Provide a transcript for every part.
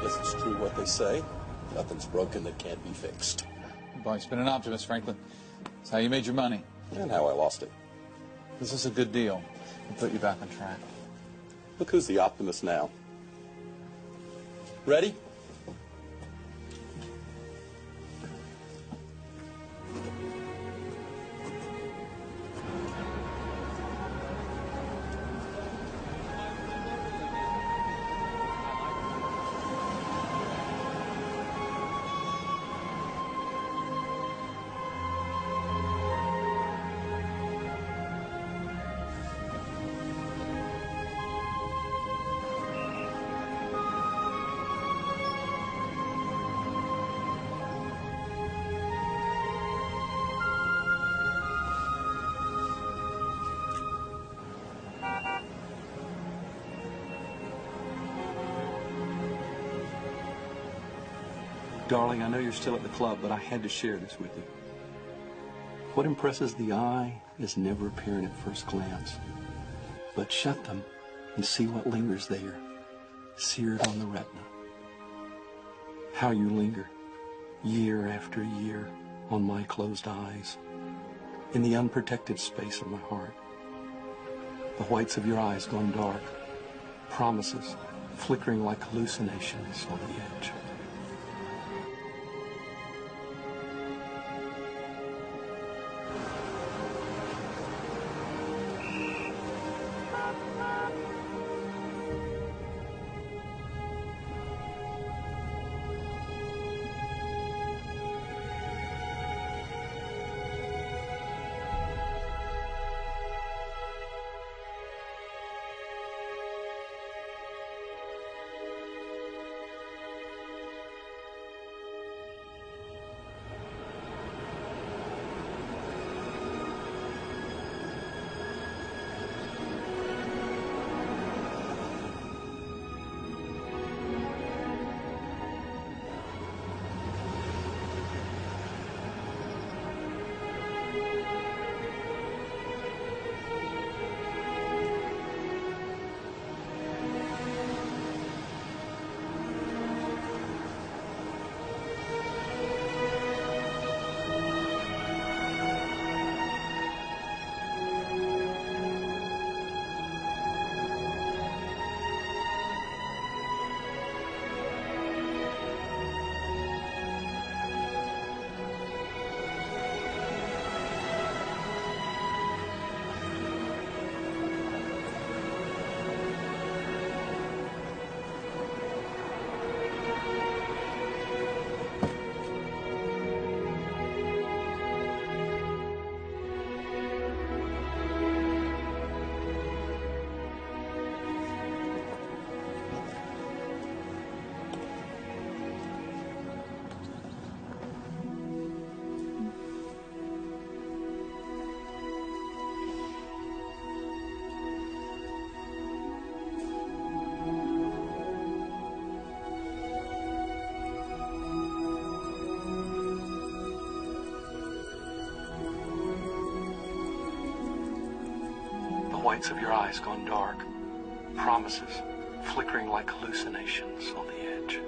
Guess it's true what they say. Nothing's broken that can't be fixed. You've always been an optimist, Franklin. It's how you made your money. And how I lost it. This is a good deal. We'll put you back on track. Look who's the optimist now. Ready? Darling, I know you're still at the club, but I had to share this with you. What impresses the eye is never apparent at first glance. But shut them and see what lingers there, seared on the retina. How you linger, year after year, on my closed eyes, in the unprotected space of my heart. The whites of your eyes gone dark, promises flickering like hallucinations on the edge. Whites of your eyes gone dark, promises flickering like hallucinations on the edge.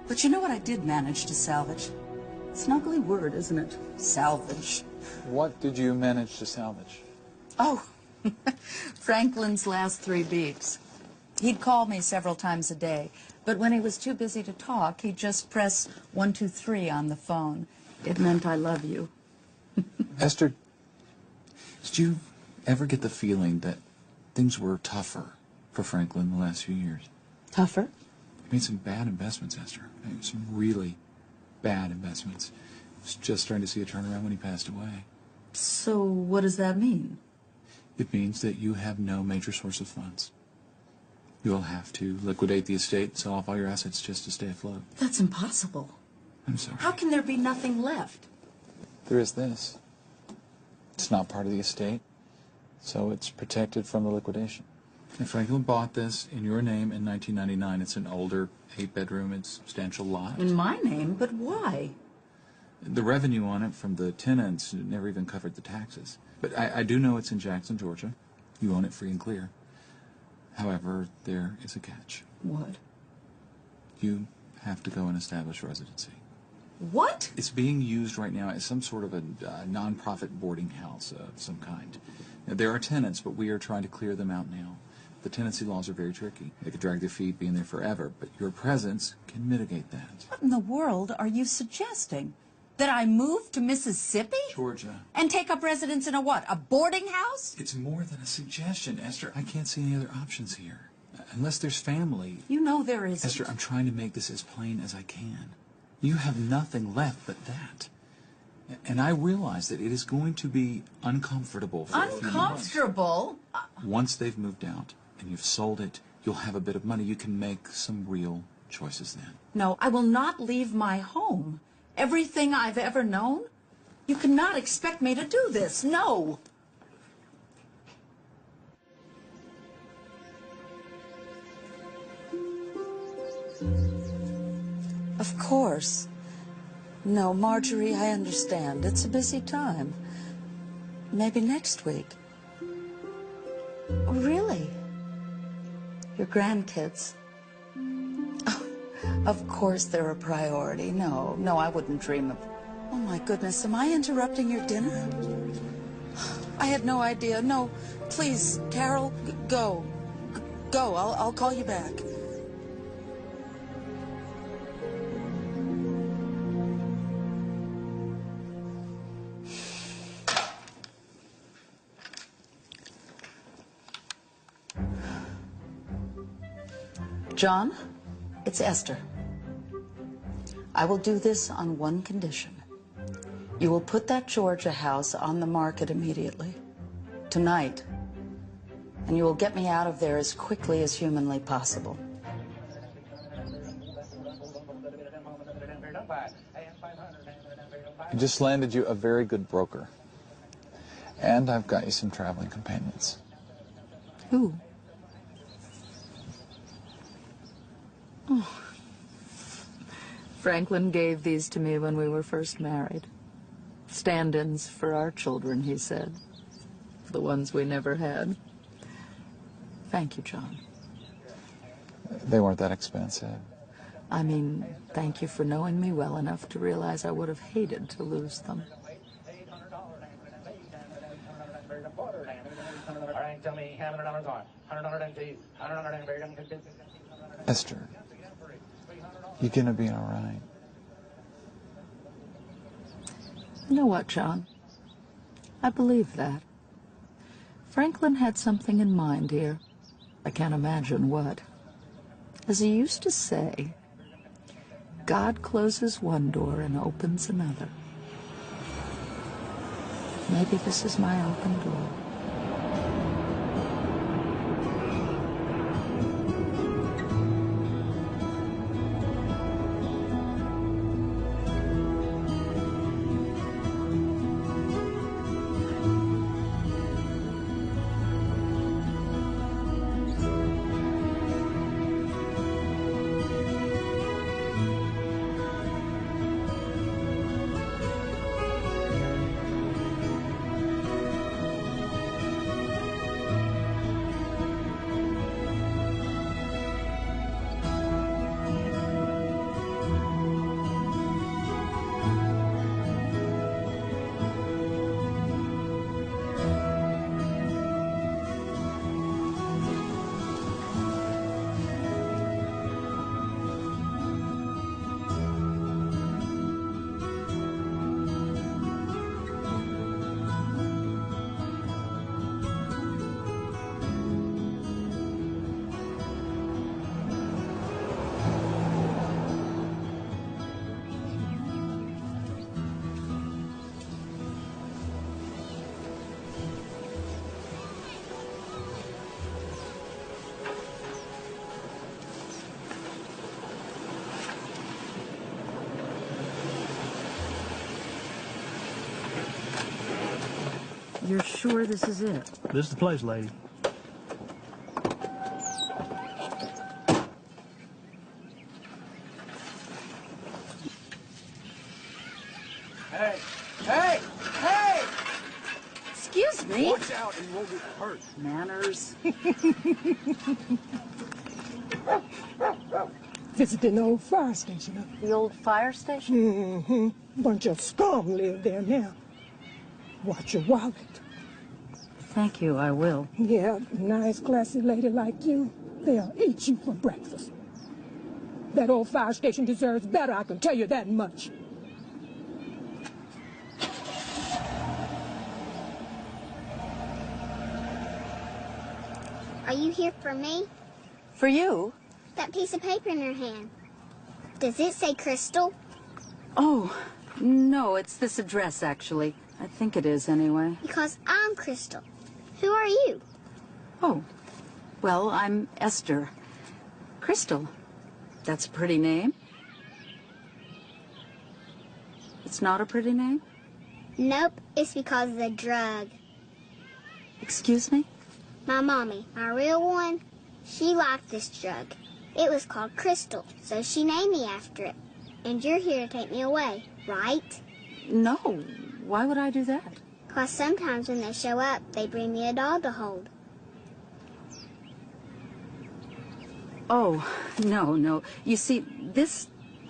But you know what I did manage to salvage? It's an ugly word, isn't it? Salvage. What did you manage to salvage? Oh, Franklin's last 3 beeps. He'd call me several times a day, but when he was too busy to talk, he'd just press 1, 2, 3 on the phone. It meant I love you. Esther, did you ever get the feeling that things were tougher for Franklin the last few years? Tougher? He made some bad investments, Esther. Some really bad investments. I was just starting to see a turnaround when he passed away. So what does that mean? It means that you have no major source of funds. You'll have to liquidate the estate and sell off all your assets just to stay afloat. That's impossible. I'm sorry. How can there be nothing left? There is this. It's not part of the estate, so it's protected from the liquidation. And Franklin bought this in your name in 1999. It's an older 8-bedroom and substantial lot. In my name? But why? The revenue on it from the tenants never even covered the taxes. But I do know it's in Jackson, Georgia. You own it free and clear. However, there is a catch. What? You have to go and establish residency. What? It's being used right now as some sort of a non-profit boarding house of some kind. Now, there are tenants, but we are trying to clear them out now. The tenancy laws are very tricky. They could drag their feet, being there forever, but your presence can mitigate that. What in the world are you suggesting? That I move to Mississippi? Georgia. And take up residence in a what? A boarding house? It's more than a suggestion, Esther. I can't see any other options here. Unless there's family. You know there isn't. Esther, I'm trying to make this as plain as I can. You have nothing left but that. And I realize that it is going to be uncomfortable for a few months. Uncomfortable? Once they've moved out and you've sold it, you'll have a bit of money. You can make some real choices then. No, I will not leave my home. Everything I've ever known? You cannot expect me to do this. No. Of course. No, Marjorie, I understand. It's a busy time. Maybe next week. Oh, really? Your grandkids? Oh, of course they're a priority. No, I wouldn't dream of... Oh, my goodness, am I interrupting your dinner? I had no idea. No, please, Carol, go. Go, I'll call you back. John, it's Esther. I will do this on one condition. You will put that Georgia house on the market immediately, tonight, and you will get me out of there as quickly as humanly possible. I just landed you a very good broker. And I've got you some traveling companions. Who? Oh. Franklin gave these to me when we were first married. Stand-ins for our children, he said. The ones we never had. Thank you, John. They weren't that expensive. I mean, thank you for knowing me well enough to realize I would have hated to lose them. Esther, you're gonna be all right. You know what, John? I believe that. Franklin had something in mind here. I can't imagine what. As he used to say, God closes one door and opens another. Maybe this is my open door. You're sure this is it? This is the place, lady. hurt. Manners. Visiting the old fire station, huh? The old fire station? Bunch of scum live there now. Watch your wallet. Thank you, I will. Yeah, nice, classy lady like you, they'll eat you for breakfast. That old fire station deserves better, I can tell you that much. Are you here for me? For you? That piece of paper in your hand. Does it say Crystal? Oh, no, it's this address, actually. I think it is, anyway. Because I'm Crystal. Who are you? Oh, well, I'm Esther. Crystal. That's a pretty name. It's not a pretty name? Nope, it's because of the drug. Excuse me? My mommy, my real one, she liked this drug. It was called Crystal, so she named me after it. And you're here to take me away, right? No. Why would I do that? Because sometimes when they show up, they bring me a doll to hold. Oh, no. You see,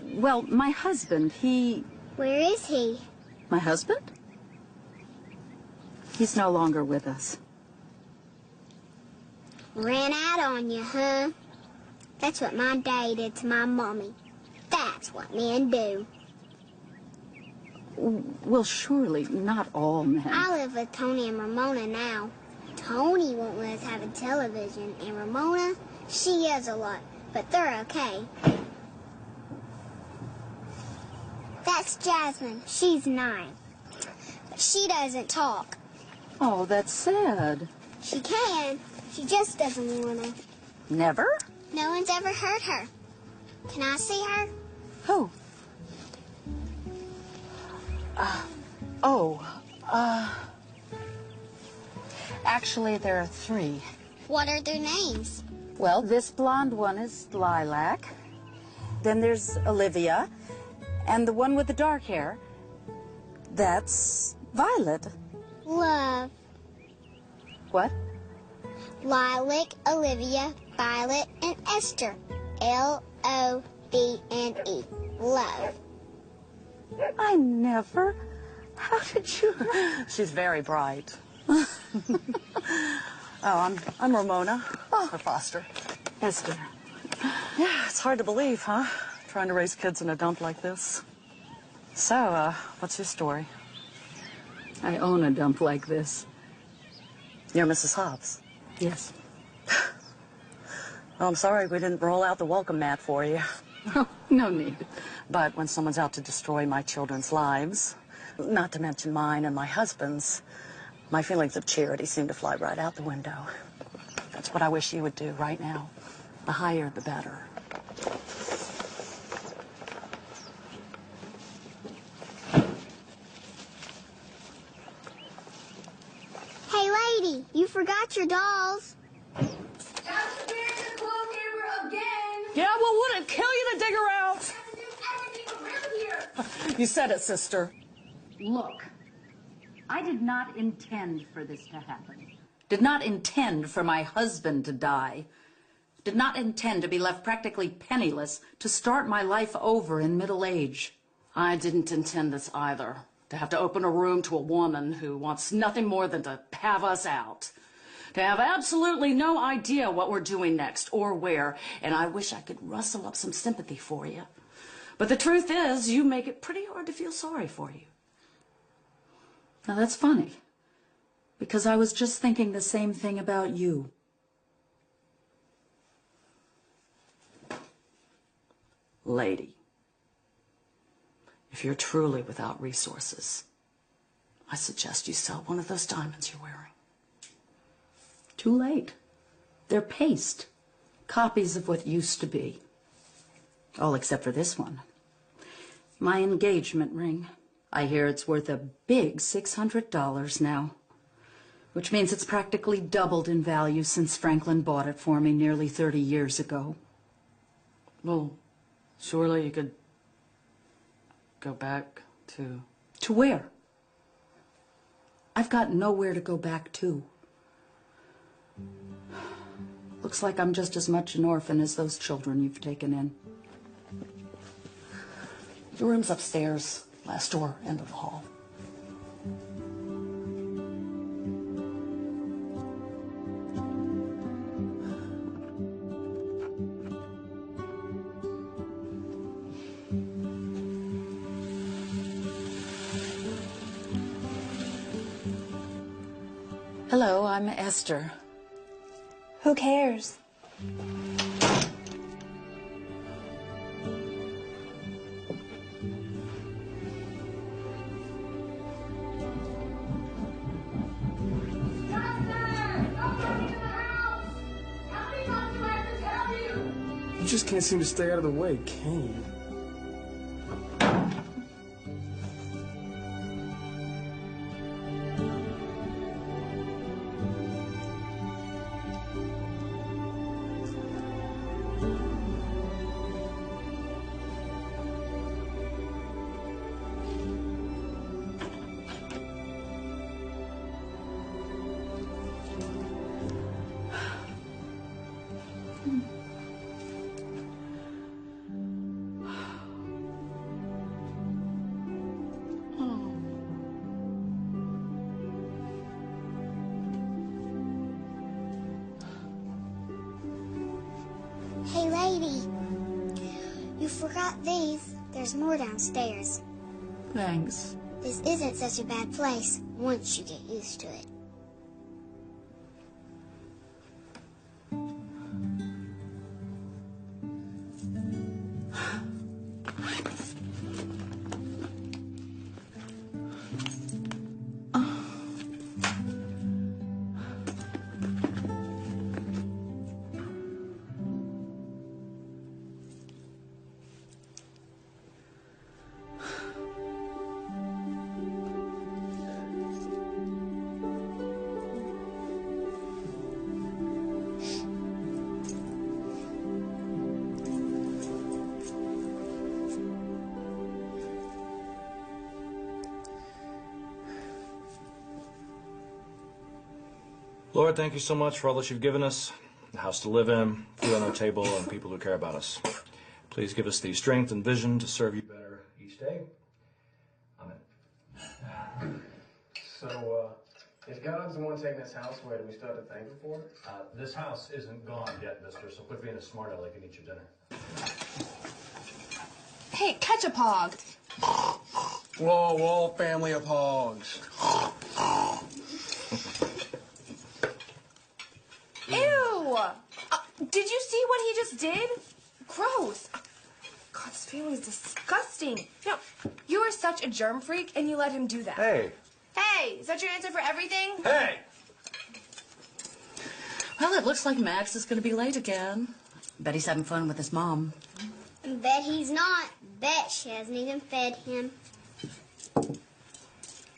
well, my husband, Where is he? My husband? He's no longer with us. Ran out on you, huh? That's what my daddy did to my mommy. That's what men do. Well, surely not all men. I live with Tony and Ramona now. Tony won't let us have a television, and Ramona, she yells a lot, but they're okay. That's Jasmine. She's 9. But she doesn't talk. Oh, that's sad. She can. She just doesn't want to. Never? No one's ever hurt her. Can I see her? Who? Actually, there are 3. What are their names? Well, this blonde one is Lilac. Then there's Olivia. And the one with the dark hair, that's Violet. Love. What? Lilac, Olivia, Violet, and Esther. L-O-V-N-E. Love. I never. How did you? She's very bright. I'm Ramona, her foster. Esther. Yeah, it's hard to believe, huh? Trying to raise kids in a dump like this. So, what's your story? I own a dump like this. You're Mrs. Hobbs. Yes. Well, I'm sorry we didn't roll out the welcome mat for you. Oh, no need. But when someone's out to destroy my children's lives, not to mention mine and my husband's, my feelings of charity seem to fly right out the window. That's what I wish you would do right now. The higher, the better. Hey, lady, you forgot your dolls. Yeah, well, would it kill you to dig her out? You said it, sister. Look, I did not intend for this to happen. Did not intend for my husband to die. Did not intend to be left practically penniless to start my life over in middle age. I didn't intend this either. To have to open a room to a woman who wants nothing more than to have us out. To have absolutely no idea what we're doing next or where. And I wish I could rustle up some sympathy for you. But the truth is, you make it pretty hard to feel sorry for you. Now that's funny, because I was just thinking the same thing about you. Lady, if you're truly without resources, I suggest you sell one of those diamonds you're wearing. Too late. They're paste. Copies of what used to be. All except for this one. My engagement ring. I hear it's worth a big $600 now. Which means it's practically doubled in value since Franklin bought it for me nearly 30 years ago. Well, surely you could go back to... To where? I've got nowhere to go back to. Looks like I'm just as much an orphan as those children you've taken in. Your room's upstairs, last door, end of the hall. Hello, I'm Esther. Who cares? You just can't seem to stay out of the way, can you? Hey, lady. You forgot these. There's more downstairs. Thanks. This isn't such a bad place once you get used to it. Lord, thank you so much for all that you've given us, a house to live in, food on our table, and people who care about us. Please give us the strength and vision to serve you better each day. Amen. So, if God's the one taking this house away, do we still have to thank him for it? This house isn't gone yet, mister, so quit being a smart aleck and eat your dinner. Hey, catch a hog. Whoa, whoa, family of hogs. Ew! Did you see what he just did? Gross. God, this family is disgusting. No, you are such a germ freak, and you let him do that. Hey! Hey, is that your answer for everything? Hey! Well, it looks like Max is going to be late again. Bet he's having fun with his mom. Bet he's not. Bet she hasn't even fed him.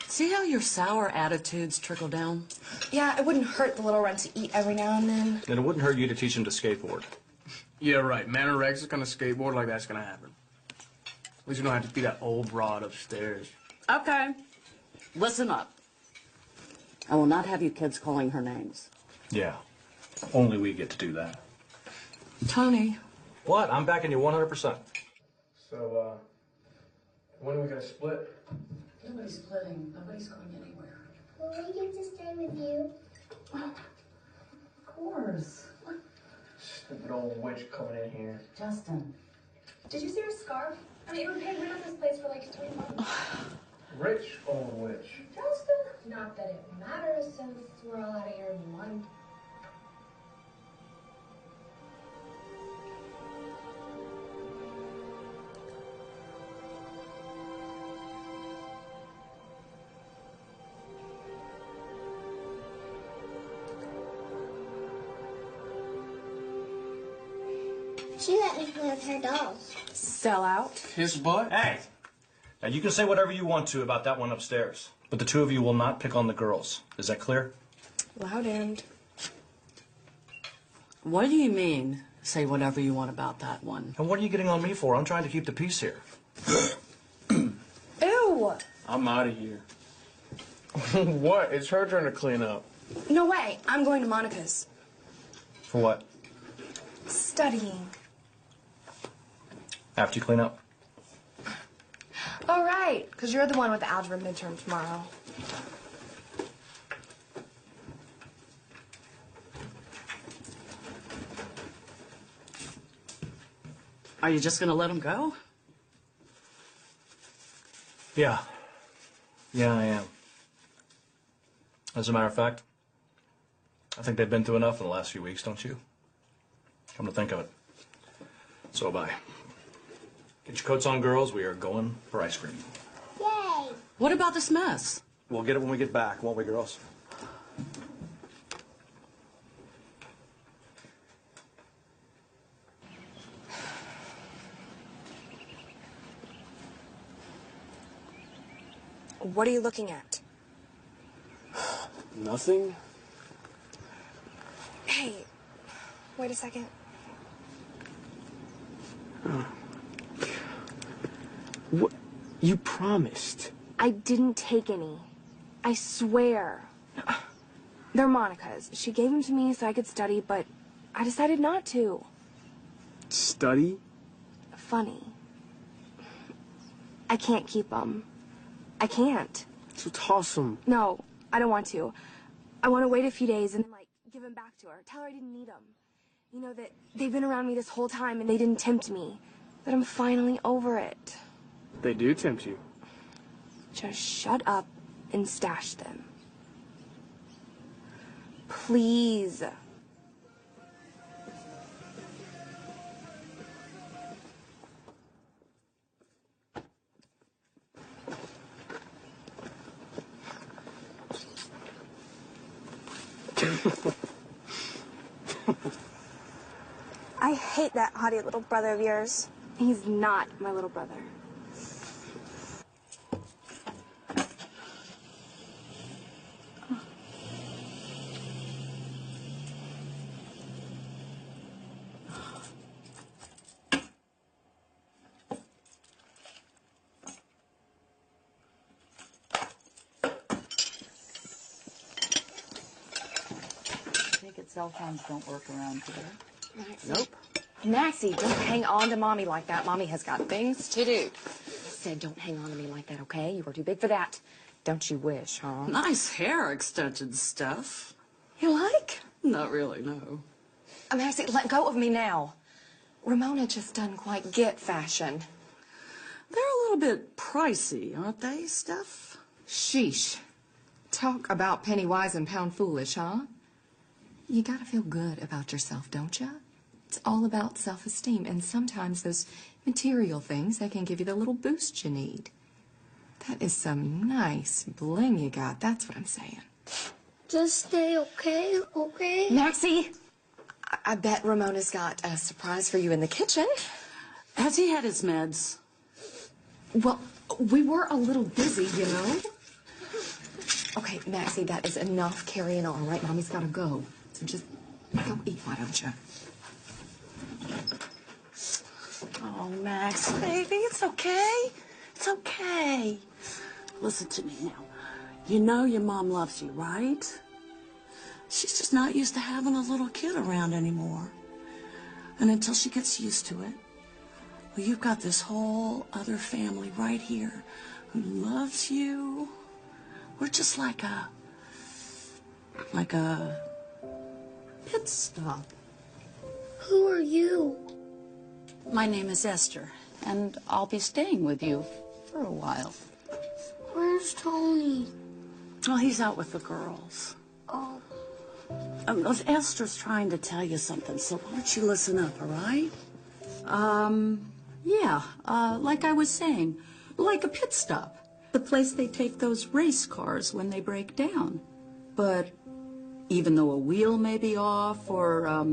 See how your sour attitudes trickle down? Yeah, it wouldn't hurt the little runt to eat every now and then. And it wouldn't hurt you to teach him to skateboard. Yeah, right. Manor Rex is gonna skateboard like that's gonna happen. At least we don't have to be that old broad upstairs. Okay. Listen up. I will not have you kids calling her names. Yeah. Only we get to do that. Tony. What? I'm backing you 100%. So, when are we gonna split? Nobody's splitting. Nobody's going anywhere. Will we get to stay with you? Of course. Stupid old witch coming in here. Justin. Did you see her scarf? I mean, we've paid rent on this place for like 3 months. Rich old witch. Justin? Not that it matters since we're all out of here in 1. She let me play with her dolls. Sell out. Kiss butt? Hey! Now, you can say whatever you want to about that one upstairs, but the two of you will not pick on the girls. Is that clear? Loud end. What do you mean, say whatever you want about that one? And what are you getting on me for? I'm trying to keep the peace here. Ew! I'm out of here. What? It's her turn to clean up. No way. I'm going to Monica's. For what? Studying. After you clean up. All right, because you're the one with the algebra midterm tomorrow. Are you just going to let him go? Yeah. Yeah, I am. As a matter of fact, I think they've been through enough in the last few weeks, don't you? Come to think of it. So bye. Get your coats on, girls. We are going for ice cream. Yay! What about this mess? We'll get it when we get back, won't we, girls? What are you looking at? Nothing? Hey, wait a second. What? You promised. I didn't take any. I swear. They're Monica's. She gave them to me so I could study, but I decided not to. Study? Funny. I can't keep them. I can't. So toss them. No, I don't want to. I want to wait a few days and then, like, give them back to her. Tell her I didn't need them. You know, that they've been around me this whole time and they didn't tempt me. That I'm finally over it. They do tempt you. Just shut up and stash them. Please. I hate that haughty little brother of yours. He's not my little brother. Take it, cell phones don't work around here. Nope. Maxie, don't hang on to Mommy like that. Mommy has got things to do. I said don't hang on to me like that, okay? You are too big for that. Don't you wish, huh? Nice hair extension stuff. You like? Not really, no. Maxie, let go of me now. Ramona just doesn't quite get fashion. They're a little bit pricey, aren't they, Steph? Sheesh. Talk about penny wise and pound foolish, huh? You gotta feel good about yourself, don't you? It's all about self-esteem, and sometimes those material things, they can give you the little boost you need. That is some nice bling you got, that's what I'm saying. Just stay okay, okay? Maxie, I bet Ramona's got a surprise for you in the kitchen. Has he had his meds? Well, we were a little busy, you know? Okay, Maxie, that is enough carrying on, right? Mommy's gotta go. So just go eat, why don't you? Oh, Max, baby, it's okay. It's okay. Listen to me now. You know your mom loves you, right? She's just not used to having a little kid around anymore. And until she gets used to it, well, you've got this whole other family right here who loves you. We're just like a pit stop. Who are you? My name is Esther, and I'll be staying with you for a while. Where's Tony? Well, he's out with the girls. Oh. Esther's trying to tell you something, so why don't you listen up, all right? Yeah, like I was saying, like a pit stop. The place they take those race cars when they break down. But even though a wheel may be off, or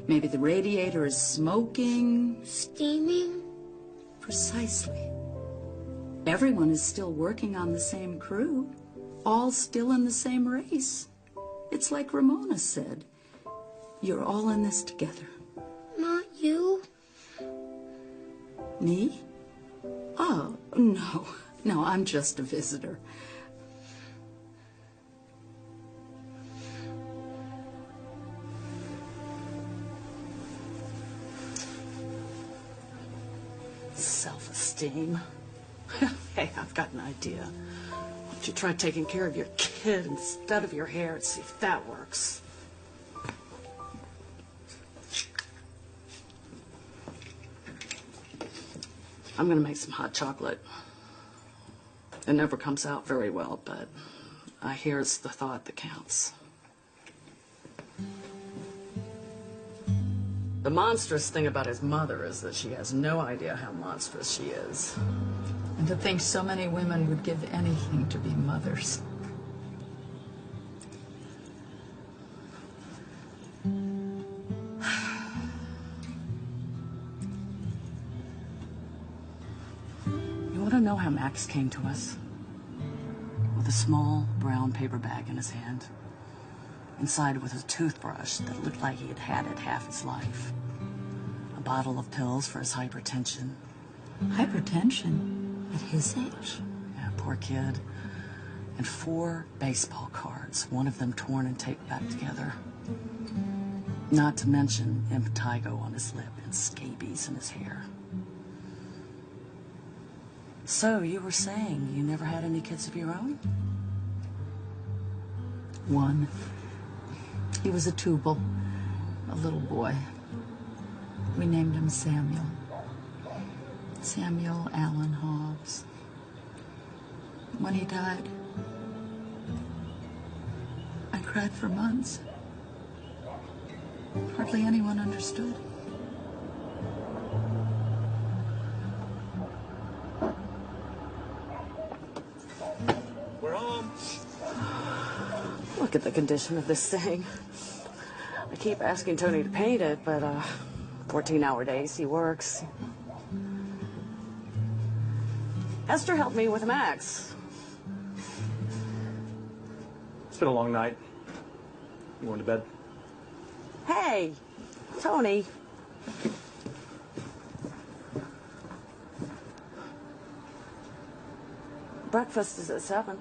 maybe the radiator is smoking. Steaming? Precisely. Everyone is still working on the same crew, all still in the same race. It's like Ramona said, you're all in this together. Not you? Me? Oh, no. No, I'm just a visitor. self-esteem. Hey, I've got an idea. Why don't you try taking care of your kid instead of your hair and see if that works? I'm gonna make some hot chocolate. It never comes out very well, but I hear it's the thought that counts. The monstrous thing about his mother is that she has no idea how monstrous she is. And to think so many women would give anything to be mothers. You want to know how Max came to us? With a small brown paper bag in his hand. Inside was a toothbrush that looked like he had had it half his life. A bottle of pills for his hypertension. Hypertension? At his age? Yeah, poor kid. And 4 baseball cards, one of them torn and taped back together. Not to mention impetigo on his lip and scabies in his hair. So, you were saying you never had any kids of your own? One. He was a tubal, a little boy. We named him Samuel. Samuel Allen Hobbs. When he died, I cried for months. Hardly anyone understood. We're home. Look at the condition of this thing. I keep asking Tony to paint it, but 14-hour days he works. Esther helped me with Max. It's been a long night. You going to bed? Hey, Tony. Breakfast is at 7.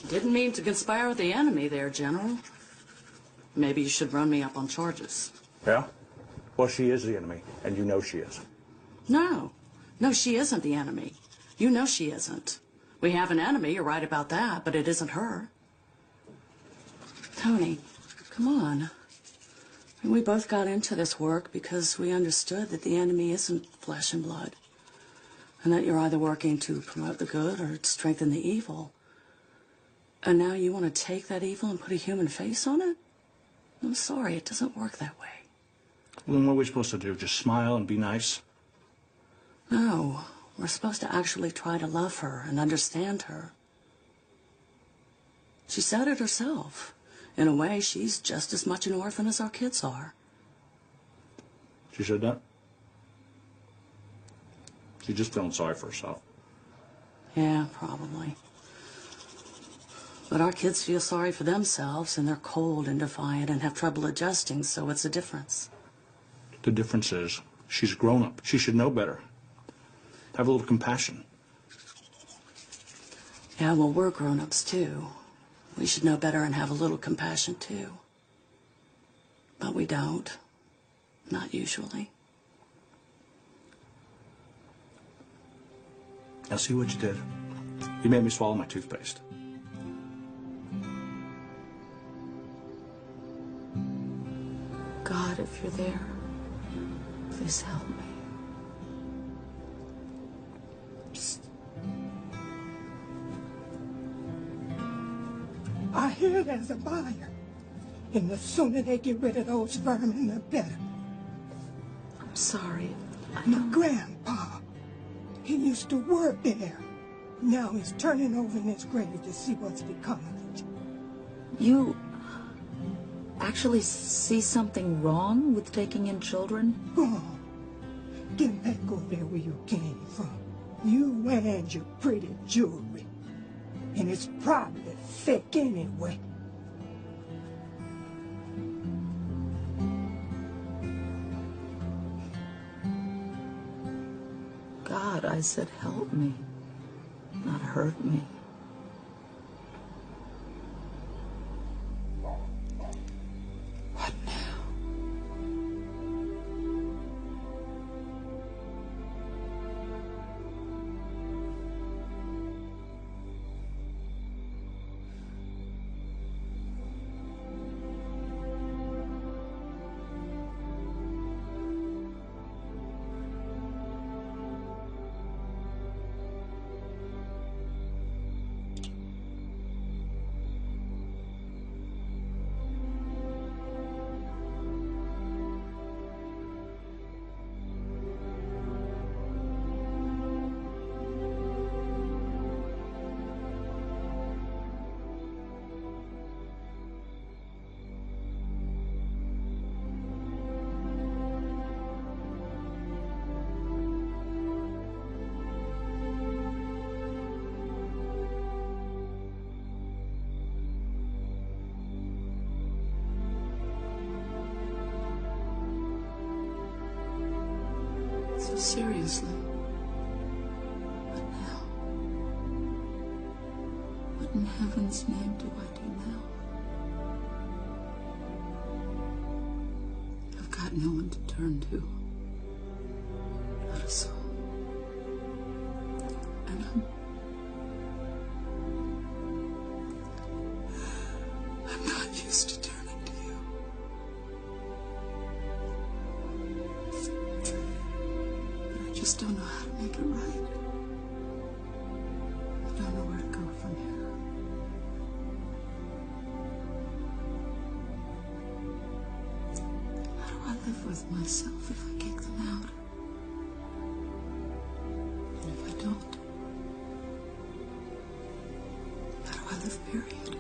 Didn't mean to conspire with the enemy there, General. Maybe you should run me up on charges. Yeah? Well, she is the enemy, and you know she is. No. No, she isn't the enemy. You know she isn't. We have an enemy, you're right about that, but it isn't her. Tony, come on. We both got into this work because we understood that the enemy isn't flesh and blood. And that you're either working to promote the good or to strengthen the evil. And now you want to take that evil and put a human face on it? I'm sorry, it doesn't work that way. Well, then what are we supposed to do? Just smile and be nice? No, we're supposed to actually try to love her and understand her. She said it herself. In a way, she's just as much an orphan as our kids are. She said that? She's just feeling sorry for herself. Yeah, probably. But our kids feel sorry for themselves, and they're cold and defiant and have trouble adjusting, so it's a difference. The difference is she's a grown-up. She should know better. Have a little compassion. Yeah, well, we're grown-ups, too. We should know better and have a little compassion, too. But we don't. Not usually. Now, see what you did? You made me swallow my toothpaste. God, if you're there, please help me. I hear there's a buyer. And the sooner they get rid of those vermin, the better. I'm sorry. My grandpa, he used to work there. Now he's turning over in his grave to see what's become of it. You actually see something wrong with taking in children? Oh, get back over there where you came from. You and your pretty jewelry. And it's probably fake anyway. God, I said help me, not hurt me. What now? So seriously, what now? What in heaven's name do I do now? I've got no one to turn to. Not a soul. And I'm not used to turning to you. I just don't know how to make it right. I don't know where to go from here. How do I live with myself if I kick them out? And if I don't? How do I live, period?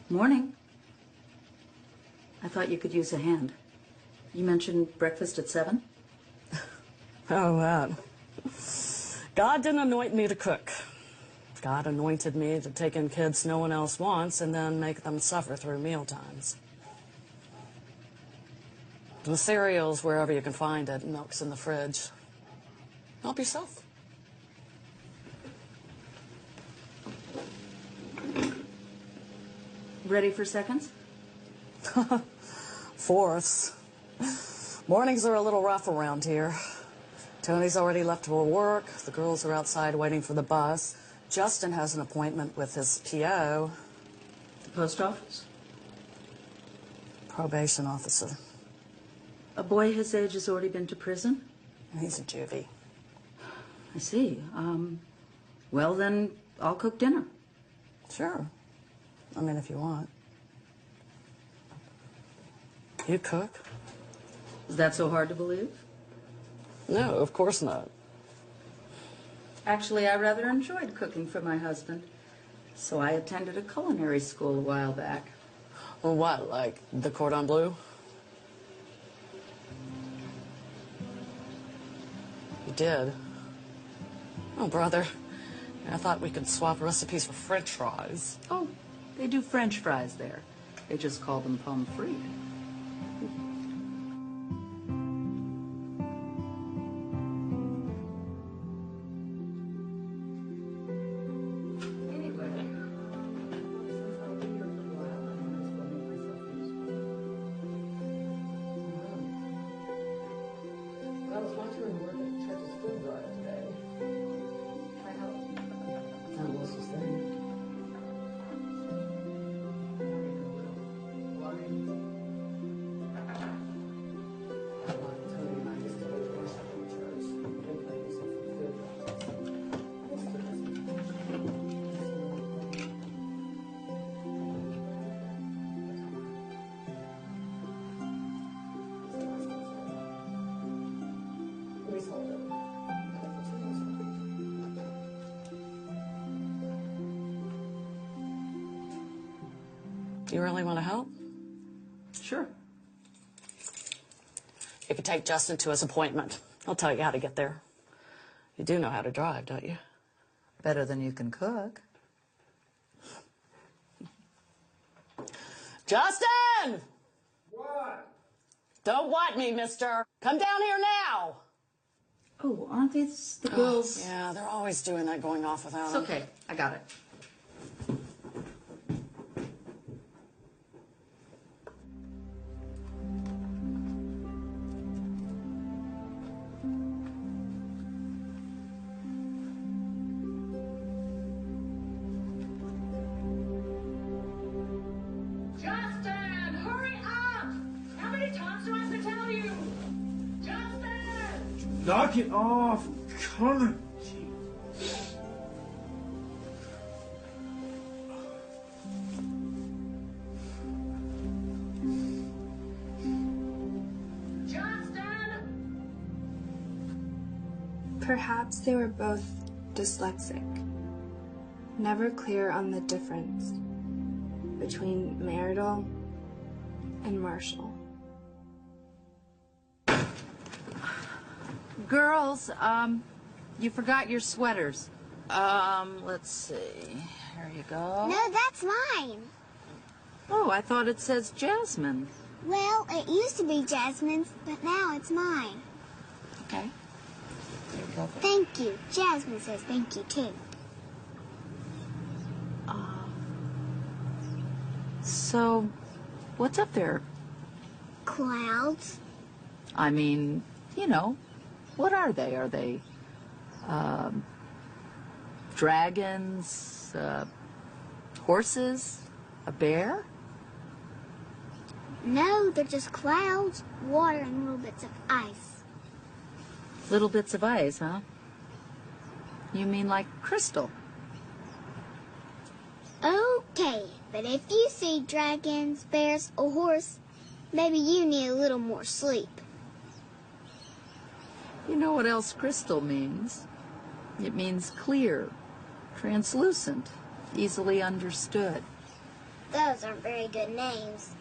Morning. I thought you could use a hand. You mentioned breakfast at 7? Oh, that. God didn't anoint me to cook. God anointed me to take in kids no one else wants and then make them suffer through meal times. The cereal's wherever you can find it, milk's in the fridge. Help yourself. Ready for seconds? Fourths. Mornings are a little rough around here. Tony's already left for work. The girls are outside waiting for the bus. Justin has an appointment with his PO. The post office? Probation officer. A boy his age has already been to prison? He's a juvie. I see. Well, then I'll cook dinner. Sure. I mean, if you want. You cook? Is that so hard to believe? No, of course not. Actually, I rather enjoyed cooking for my husband. So I attended a culinary school a while back. Well, what, like the cordon bleu? You did? Oh, brother. I thought we could swap recipes for French fries. Oh, they do French fries there. They just call them pommes frites. I was wondering where the church's food drive today. Can I help? What's this thing? You really want to help? Sure. You could take Justin to his appointment. I'll tell you how to get there. You do know how to drive, don't you? Better than you can cook. Justin! What? Don't what me, mister. Come down here now. Oh, aren't these the girls? Yeah, they're always doing that, going off without It's them. okay. I got it. Justin, hurry up! How many times do I have to tell you? Justin! Knock it off! Come on. Perhaps they were both dyslexic, never clear on the difference between marital and Marshall. Girls, you forgot your sweaters. Let's see. Here you go. No, that's mine. Oh, I thought it says Jasmine. Well, it used to be Jasmine's, but now it's mine. Okay. There you go. Thank you. Jasmine says thank you, too. So, what's up there? Clouds. I mean, you know, what are they? Are they, dragons, horses, a bear? No, they're just clouds, water, and little bits of ice. Little bits of ice, huh? You mean like crystal? Okay, but if you see dragons, bears, or horse, maybe you need a little more sleep. You know what else crystal means? It means clear, translucent, easily understood. Those aren't very good names.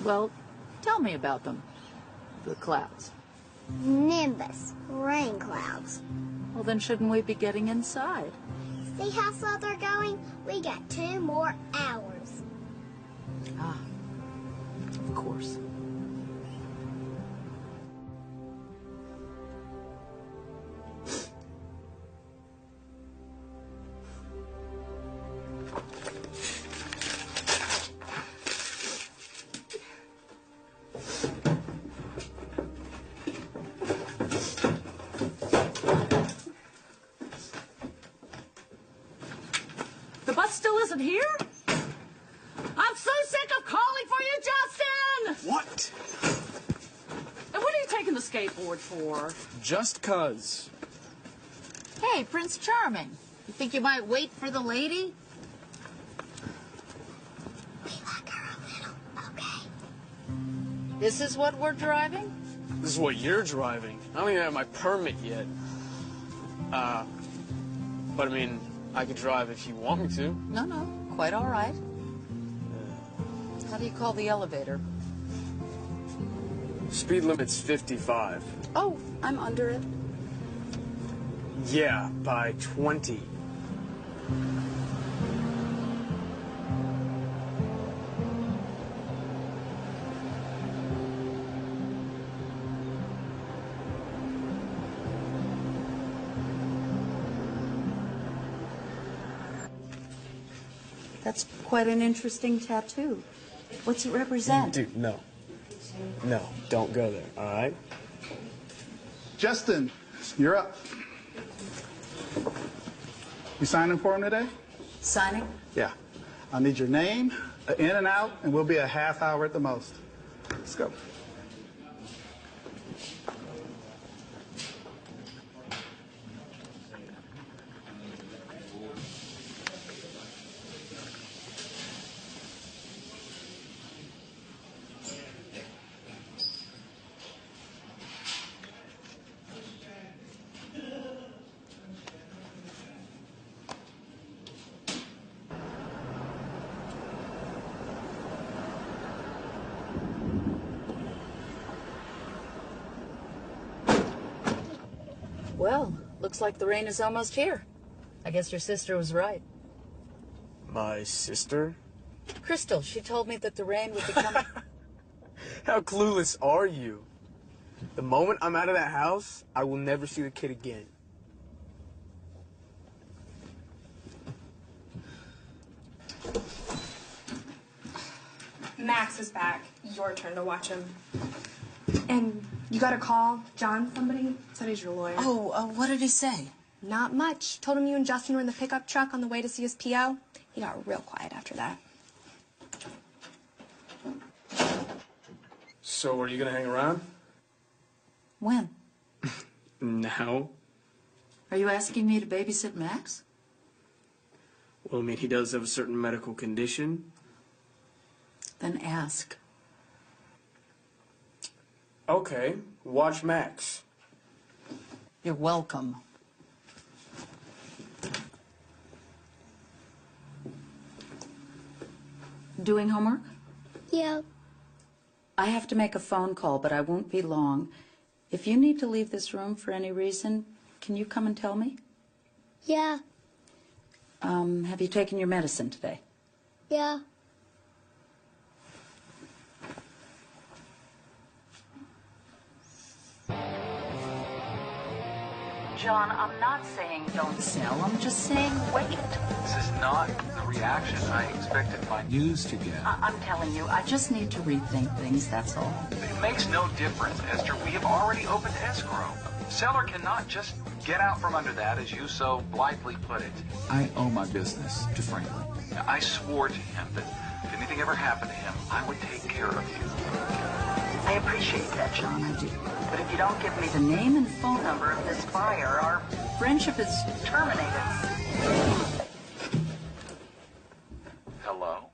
Well, tell me about them. The clouds. Nimbus, rain clouds. Well, then shouldn't we be getting inside? See how slow they're going? We got 2 more hours. Ah, of course. The bus still isn't here? I'm so sick of calling for you, Justin! What? And what are you taking the skateboard for? Just 'cause. Hey, Prince Charming. You think you might wait for the lady? Be like her a little, okay? This is what we're driving? This is what you're driving. I don't even have my permit yet. But I mean, I could drive if you want me to. No, quite all right. How do you call the elevator? Speed limit's 55. Oh, I'm under it. Yeah, by 20. That's quite an interesting tattoo. What's it represent? Dude, no. No, don't go there, all right? Justin, you're up. You signing for him today? Signing? Yeah. I'll need your name, an in and out, and we'll be a half hour at the most. Let's go. Well, looks like the rain is almost here. I guess your sister was right. My sister? Crystal, she told me that the rain would be coming. How clueless are you? The moment I'm out of that house, I will never see the kid again. Max is back. Your turn to watch him. And you got a call? John, somebody? Said he's your lawyer. Oh, what did he say? Not much. Told him you and Justin were in the pickup truck on the way to see his PO. He got real quiet after that. So, are you gonna hang around? When? Now. Are you asking me to babysit Max? Well, I mean, he does have a certain medical condition. Then ask. Okay, watch Max. You're welcome. Doing homework? Yeah. I have to make a phone call, but I won't be long. If you need to leave this room for any reason, can you come and tell me? Yeah. Have you taken your medicine today? Yeah. John, I'm not saying don't sell. I'm just saying wait. This is not the reaction I expected my news to get. I'm telling you, I just need to rethink things, that's all. It makes no difference, Esther. We have already opened escrow. Seller cannot just get out from under that, as you so blithely put it. I owe my business to Franklin. I swore to him that if anything ever happened to him, I would take care of you. I appreciate that, John, I do. But if you don't give me the name and phone number of this buyer, our friendship is terminated. Hello?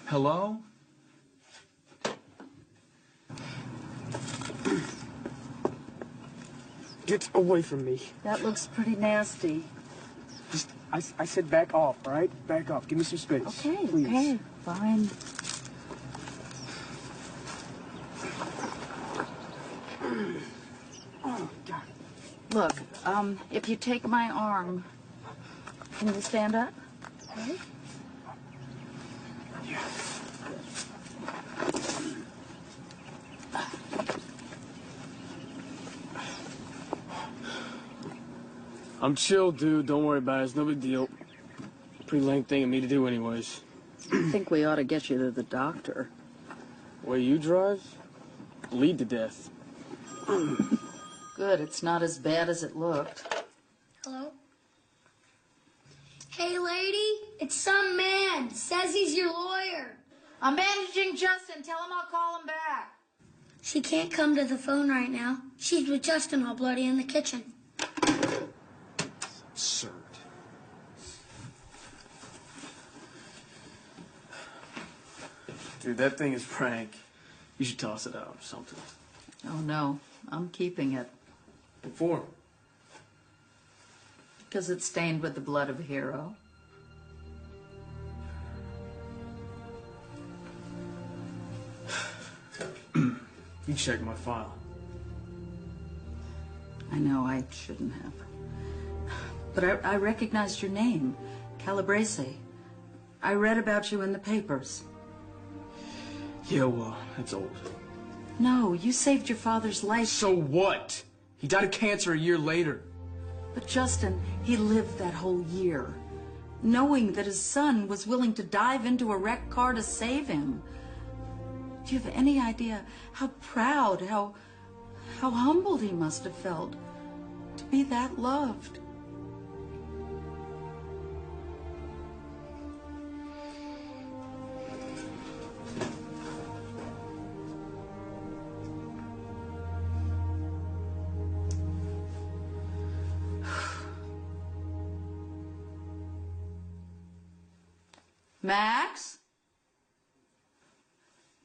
Hello? Get away from me. That looks pretty nasty. Just, I said back off, all right? Back off. Give me some space. Okay, please. okay, fine. Oh, God. Look, if you take my arm, can you stand up? Yeah. I'm chill, dude. Don't worry about it. It's no big deal. Pretty lame thing of me to do anyways. I think we ought to get you to the doctor. Way you drive? Bleed to death. Good, it's not as bad as it looked. Hello? Hey, lady. It's some man. Says he's your lawyer. I'm managing Justin. Tell him I'll call him back. She can't come to the phone right now. She's with Justin all bloody in the kitchen. Absurd. Dude, that thing is Frank. You should toss it out or something. Oh, no, I'm keeping it. What for? Because it's stained with the blood of a hero. You check my file. I know I shouldn't have. But I recognized your name, Calabrese. I read about you in the papers. Yeah, well, that's old. No, you saved your father's life. So what? He died of cancer a year later. But Justin, he lived that whole year, knowing that his son was willing to dive into a wrecked car to save him. Do you have any idea how proud, how humbled he must have felt to be that loved? Max?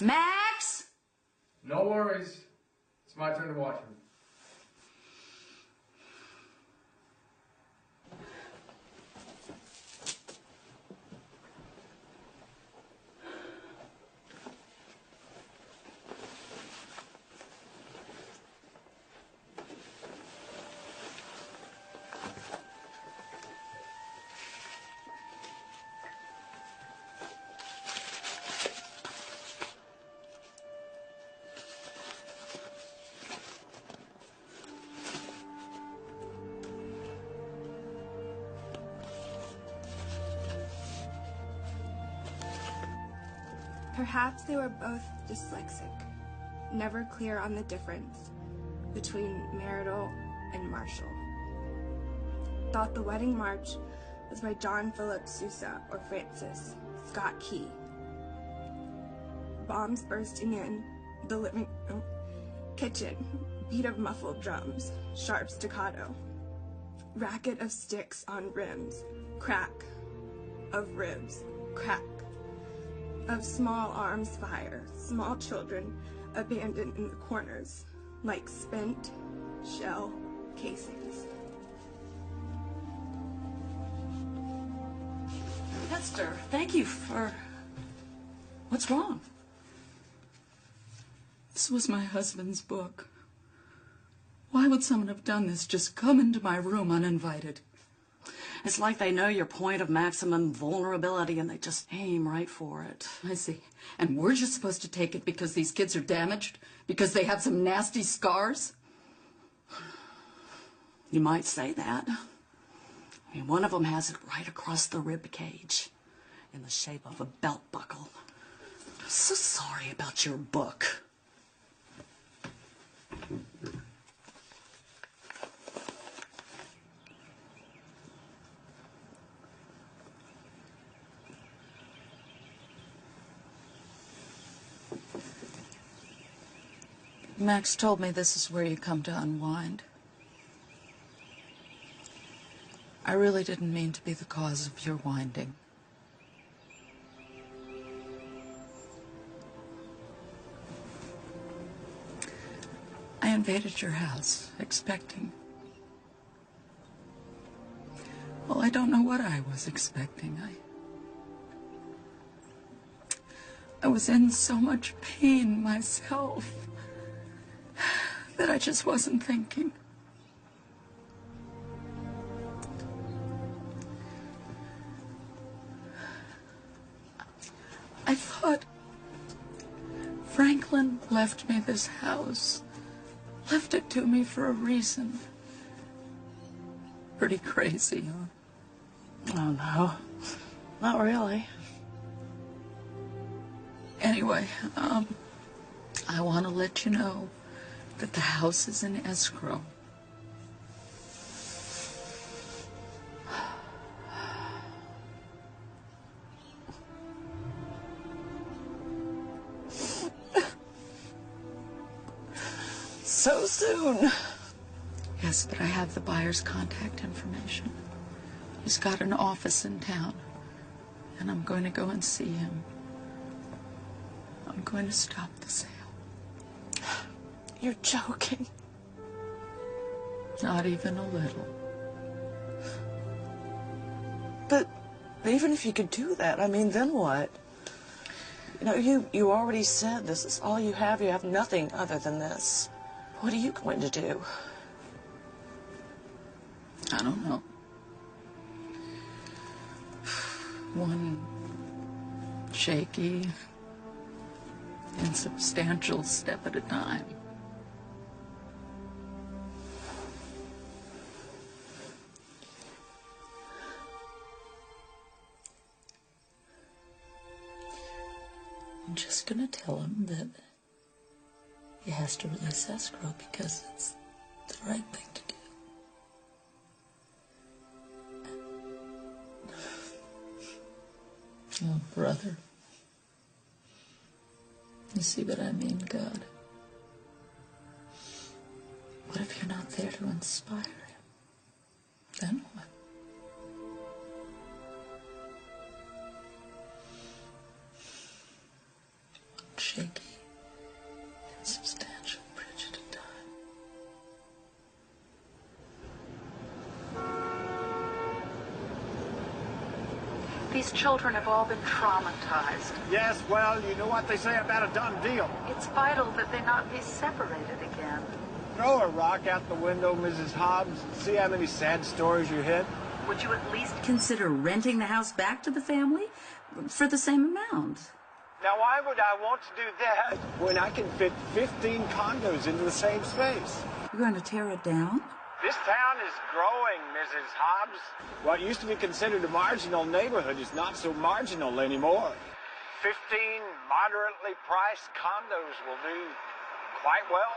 Max? No worries. It's my turn to watch him. Perhaps they were both dyslexic, never clear on the difference between marital and martial. Thought the wedding march was by John Philip Sousa or Francis Scott Key. Bombs bursting in the living room, kitchen, beat of muffled drums, sharp staccato, racket of sticks on rims, crack of ribs, crack of small arms fire, small children abandoned in the corners like spent shell casings. Hester, thank you for... What's wrong? This was my husband's book. Why would someone have done this? Just come into my room uninvited. It's like they know your point of maximum vulnerability and they just aim right for it. I see. And we're just supposed to take it because these kids are damaged? Because they have some nasty scars? You might say that. I mean, one of them has it right across the rib cage in the shape of a belt buckle. I'm so sorry about your book. Max told me this is where you come to unwind. I really didn't mean to be the cause of your winding. I invaded your house, expecting... Well, I don't know what I was expecting. I was in so much pain myself that I just wasn't thinking. I thought Franklin left me this house, left it to me for a reason. Pretty crazy, huh? Oh, no. Not really. Anyway, I want to let you know that the house is in escrow. So soon. Yes, but I have the buyer's contact information. He's got an office in town, and I'm going to go and see him. I'm going to stop the sale. You're joking. Not even a little. But even if you could do that, I mean, then what? You know, you already said this is all you have. You have nothing other than this. What are you going to do? I don't know. One shaky, insubstantial step at a time. I'm just gonna tell him that he has to release escrow because it's the right thing to do. Oh, brother. You see what I mean, God? What if you're not there to inspire him? Then what? One shaky, insubstantial bridge at a time. These children have all been traumatized. Yes, well, you know what they say about a done deal. It's vital that they not be separated again. Throw a rock out the window, Mrs. Hobbs. See how many sad stories you hit. Would you at least Consider renting the house back to the family for the same amount? Now, why would I want to do that when I can fit 15 condos into the same space? You're going to tear it down? This town is growing, Mrs. Hobbs. What used to be considered a marginal neighborhood is not so marginal anymore. 15 moderately priced condos will do quite well.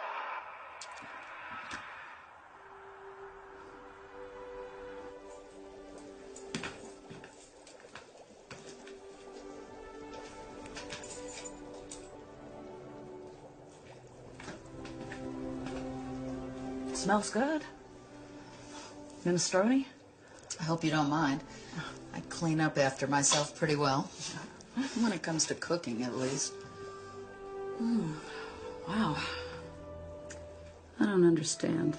Smells good. Minestrone? I hope you don't mind. I clean up after myself pretty well. When it comes to cooking, at least. Wow. I don't understand.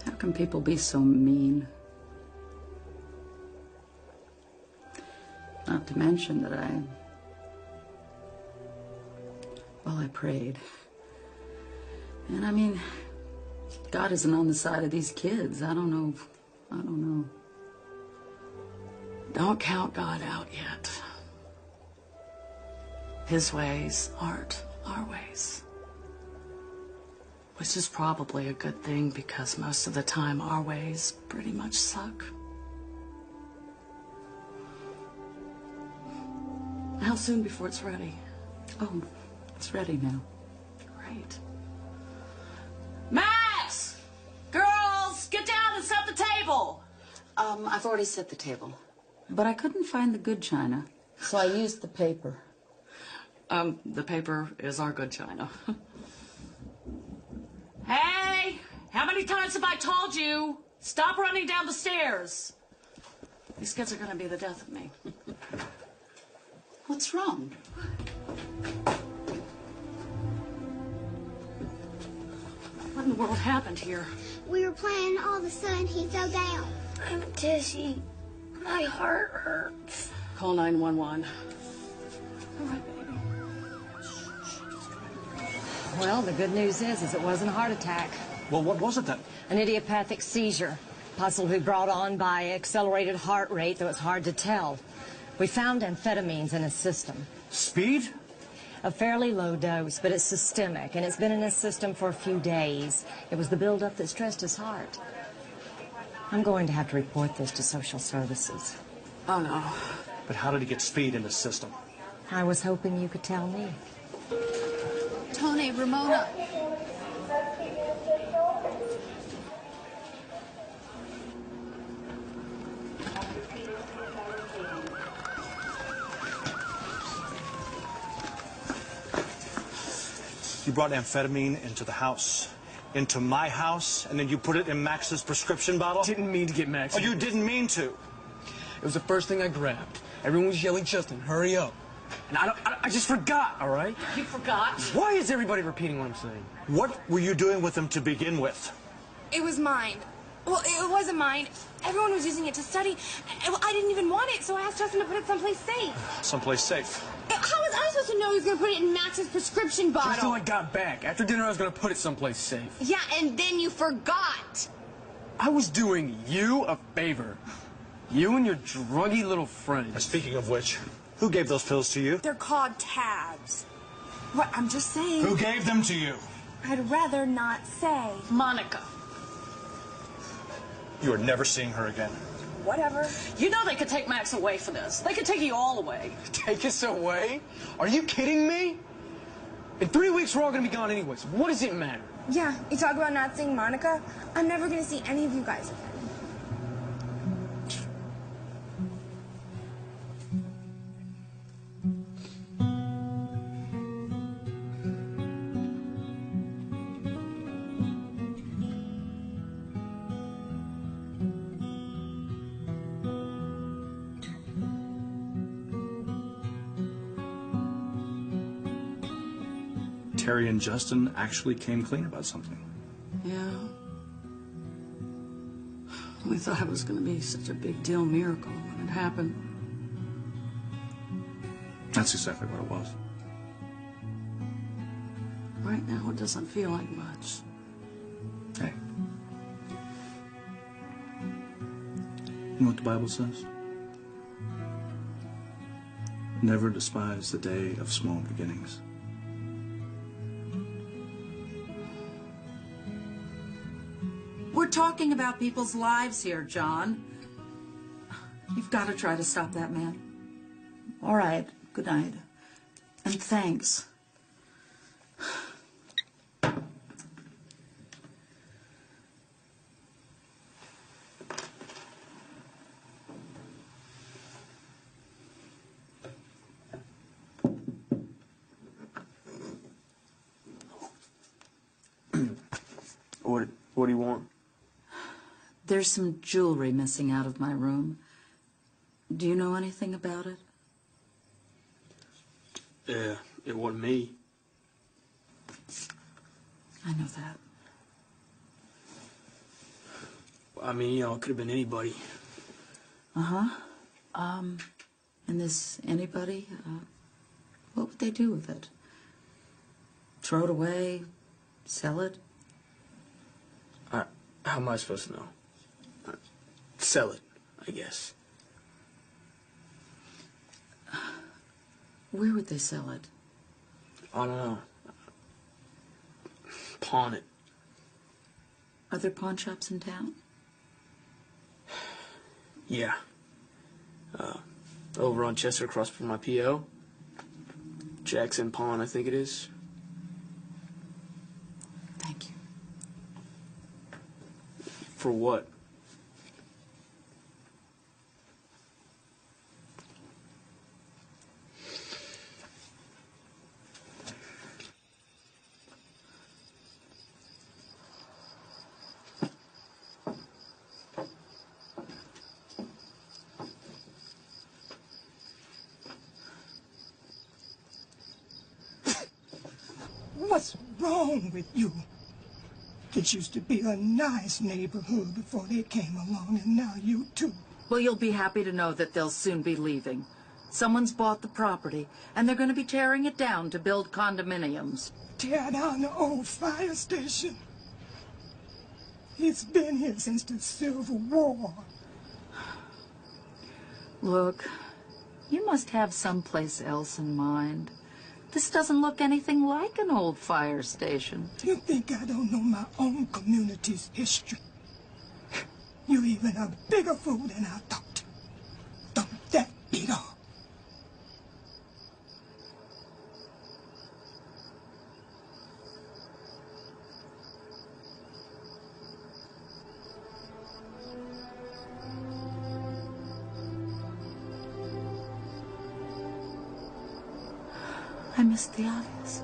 How can people be so mean? Not to mention that I prayed. And I mean, God isn't on the side of these kids. I don't know. Don't count God out yet. His ways aren't our ways. Which is probably a good thing because most of the time our ways pretty much suck. How soon before it's ready? Oh, it's ready now. Great. Max! Girls, get down and set the table! I've already set the table. But I couldn't find the good china, so I used the paper. The paper is our good china. Hey! How many times have I told you? Stop running down the stairs. These kids are gonna be the death of me. What's wrong? What in the world happened here? We were playing, all of a sudden he fell down. I'm dizzy. My heart hurts. Call 911. Well, the good news is it wasn't a heart attack. Well, what was it then? An idiopathic seizure, possibly brought on by accelerated heart rate, though it's hard to tell. We found amphetamines in his system. Speed? A fairly low dose, but it's systemic, and it's been in his system for a few days. It was the buildup that stressed his heart. I'm going to have to report this to social services. Oh, no. But how did he get speed in the system? I was hoping you could tell me. Tony, Ramona. You brought amphetamine into the house, into my house, and then you put it in Max's prescription bottle? Didn't mean to get Max. Oh, you didn't mean to? It was the first thing I grabbed. Everyone was yelling, Justin, hurry up. And I just forgot, all right? You forgot? Why is everybody repeating what I'm saying? What were you doing with them to begin with? It was mine. Well, it wasn't mine. Everyone was using it to study. I didn't even want it, so I asked Justin to put it someplace safe. Someplace safe. How was I supposed to know he was going to put it in Max's prescription bottle? Just till I got back. After dinner, I was going to put it someplace safe. Yeah, and then you forgot. I was doing you a favor. You and your druggy little friend. Speaking of which, who gave those pills to you? They're called tabs. What? I'm just saying. Who gave them to you? I'd rather not say. Monica. You are never seeing her again. Whatever. You know they could take Max away for this. They could take you all away. Take us away? Are you kidding me? In 3 weeks, we're all going to be gone anyways. What does it matter? Yeah, you talk about not seeing Monica. I'm never going to see any of you guys again. Terry and Justin actually came clean about something. Yeah. We thought it was going to be such a big deal miracle when it happened. That's exactly what it was. Right now, it doesn't feel like much. Hey. You know what the Bible says? Never despise the day of small beginnings. We're talking about people's lives here, John. You've got to try to stop that man. All right, good night. And thanks. What do you want? There's some jewelry missing out of my room. Do you know anything about it? Yeah, it wasn't me. I know that. I mean, you know, it could have been anybody. Uh-huh. And this anybody, what would they do with it? Throw it away? Sell it? How am I supposed to know? Sell it, I guess. Where would they sell it? I don't know. Pawn it. Are there pawn shops in town? Yeah. Over on Chester across from my P.O. Jackson Pawn, I think it is. Thank you. For what? What's wrong with you? This used to be a nice neighborhood before they came along, and now you too. Well, you'll be happy to know that they'll soon be leaving. Someone's bought the property, and they're going to be tearing it down to build condominiums. Tear down the old fire station. It's been here since the Civil War. Look, you must have someplace else in mind. This doesn't look anything like an old fire station. You think I don't know my own community's history? You're even a bigger fool than I thought. Don't that beat all? I missed the obvious.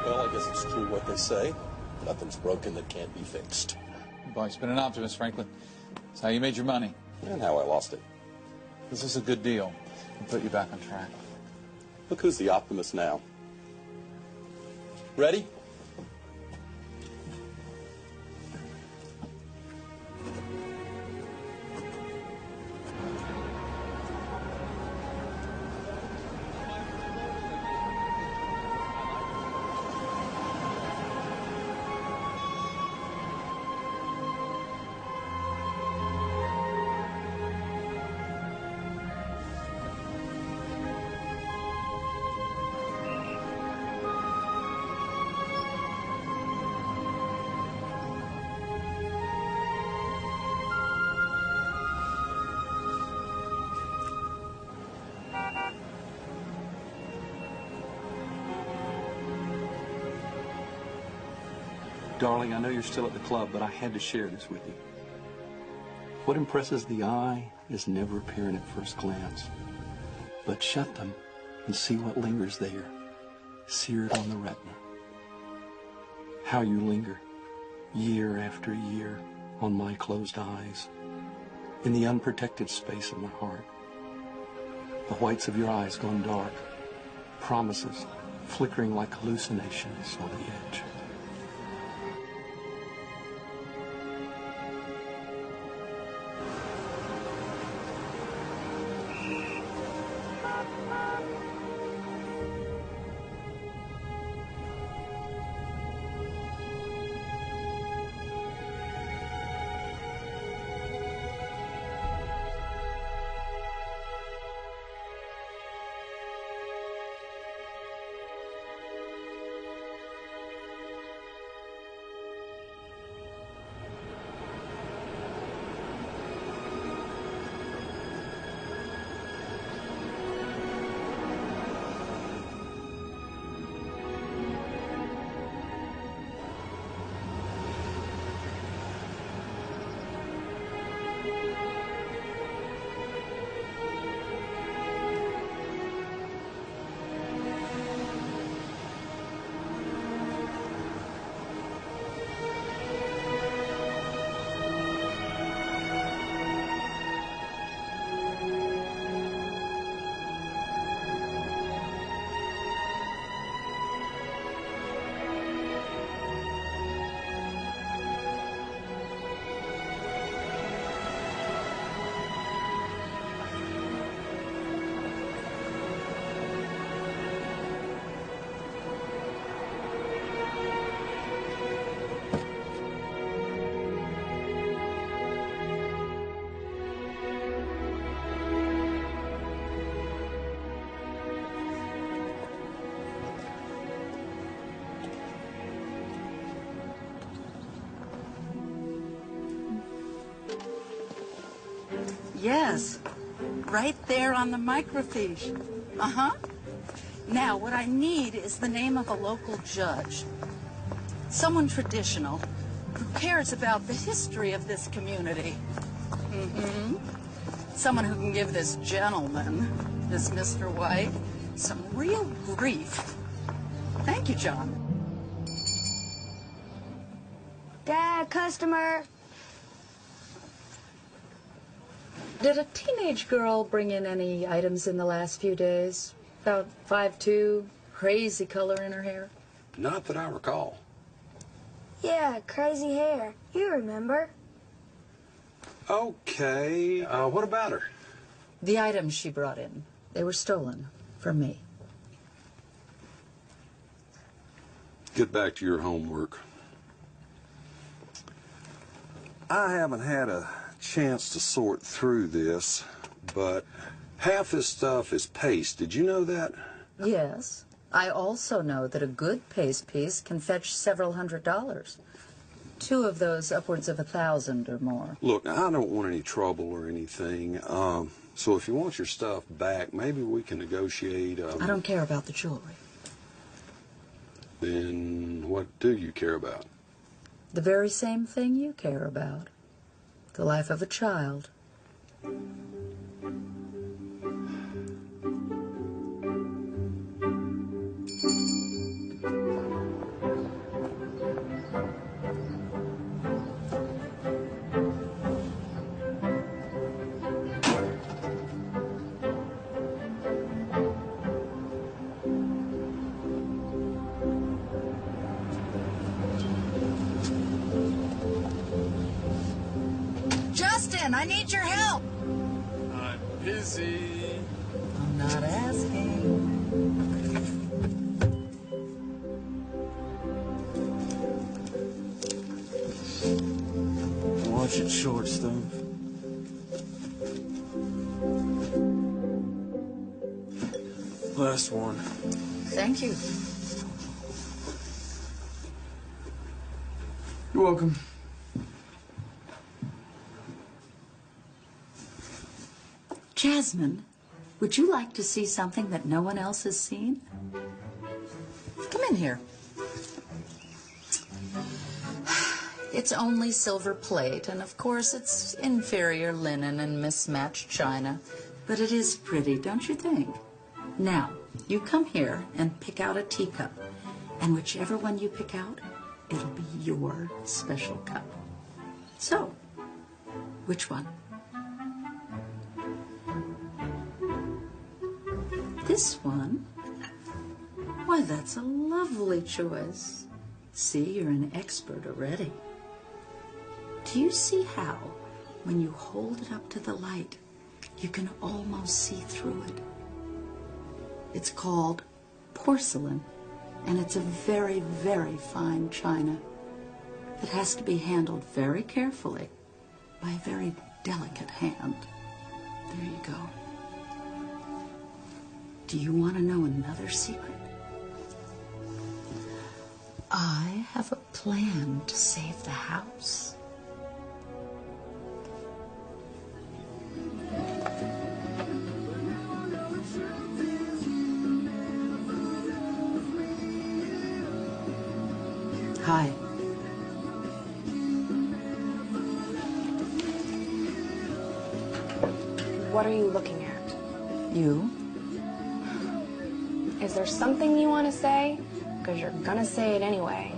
Well, I guess it's true what they say. Nothing's broken that can't be fixed. You've always been an optimist, Franklin. It's how you made your money. And how I lost it. This is a good deal. It'll put you back on track. Look who's the optimist now. Ready? Darling, I know you're still at the club, but I had to share this with you. What impresses the eye is never apparent at first glance. But shut them and see what lingers there, seared on the retina. How you linger, year after year, on my closed eyes, in the unprotected space of my heart. The whites of your eyes gone dark, Promises flickering like hallucinations on the edge. Yes, right there on the microfiche. Uh-huh. Now, what I need is the name of a local judge. Someone traditional who cares about the history of this community. Mm-hmm. Someone who can give this gentleman, this Mr. White, some real grief. Thank you, John. Dad, customer. Did a teenage girl bring in any items in the last few days? About 5'2", crazy color in her hair? Not that I recall. Yeah, crazy hair. You remember. Okay, what about her? The items she brought in, they were stolen from me. Get back to your homework. I haven't had a chance to sort through this, but half this stuff is paste. Did you know that? Yes. I also know that a good paste piece can fetch several $100s. 2 of those upwards of 1,000 or more. Look, I don't want any trouble or anything. So if you want your stuff back, maybe we can negotiate. I don't care about the jewelry. Then what do you care about? The very same thing you care about. The life of a child. Justin, I need your help. I'm busy. I'm not asking. Watch it, short stuff. Last one. Thank you. You're welcome. Jasmine, would you like to see something that no one else has seen? Come in here. It's only silver plate, and of course it's inferior linen and mismatched china. But it is pretty, don't you think? Now, you come here and pick out a teacup. And whichever one you pick out, it'll be your special cup. So, which one? This one Why, that's a lovely choice. See, you're an expert already. Do you see how, when you hold it up to the light, you can almost see through it? It's called porcelain, and it's a very, very fine china. It has to be handled very carefully by a very delicate hand. There you go. Do you want to know another secret? I have a plan to save the house. Hi. What are you looking at? You? Is there something you want to say? Because you're gonna say it anyway.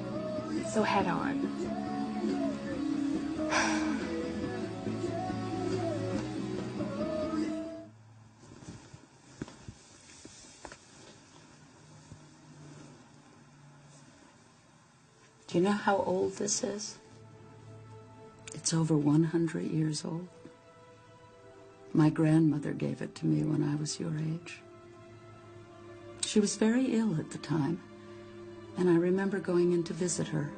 So head on. Do you know how old this is? It's over 100 years old. My grandmother gave it to me when I was your age. She was very ill at the time, and I remember going in to visit her.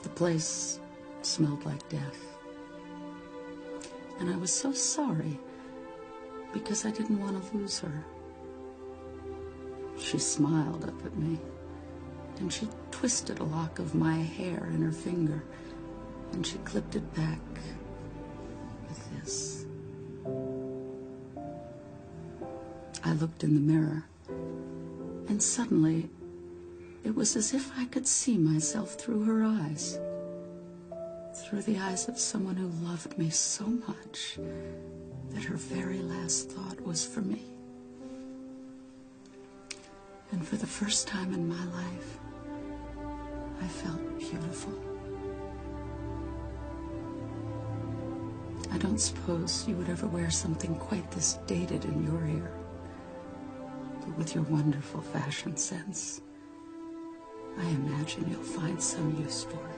The place smelled like death. And I was so sorry because I didn't want to lose her. She smiled up at me, and she twisted a lock of my hair in her finger, and she clipped it back with this. I looked in the mirror, and suddenly it was as if I could see myself through her eyes, through the eyes of someone who loved me so much that her very last thought was for me. And for the first time in my life, I felt beautiful. I don't suppose you would ever wear something quite this dated in your hair. But with your wonderful fashion sense, I imagine you'll find some use for it.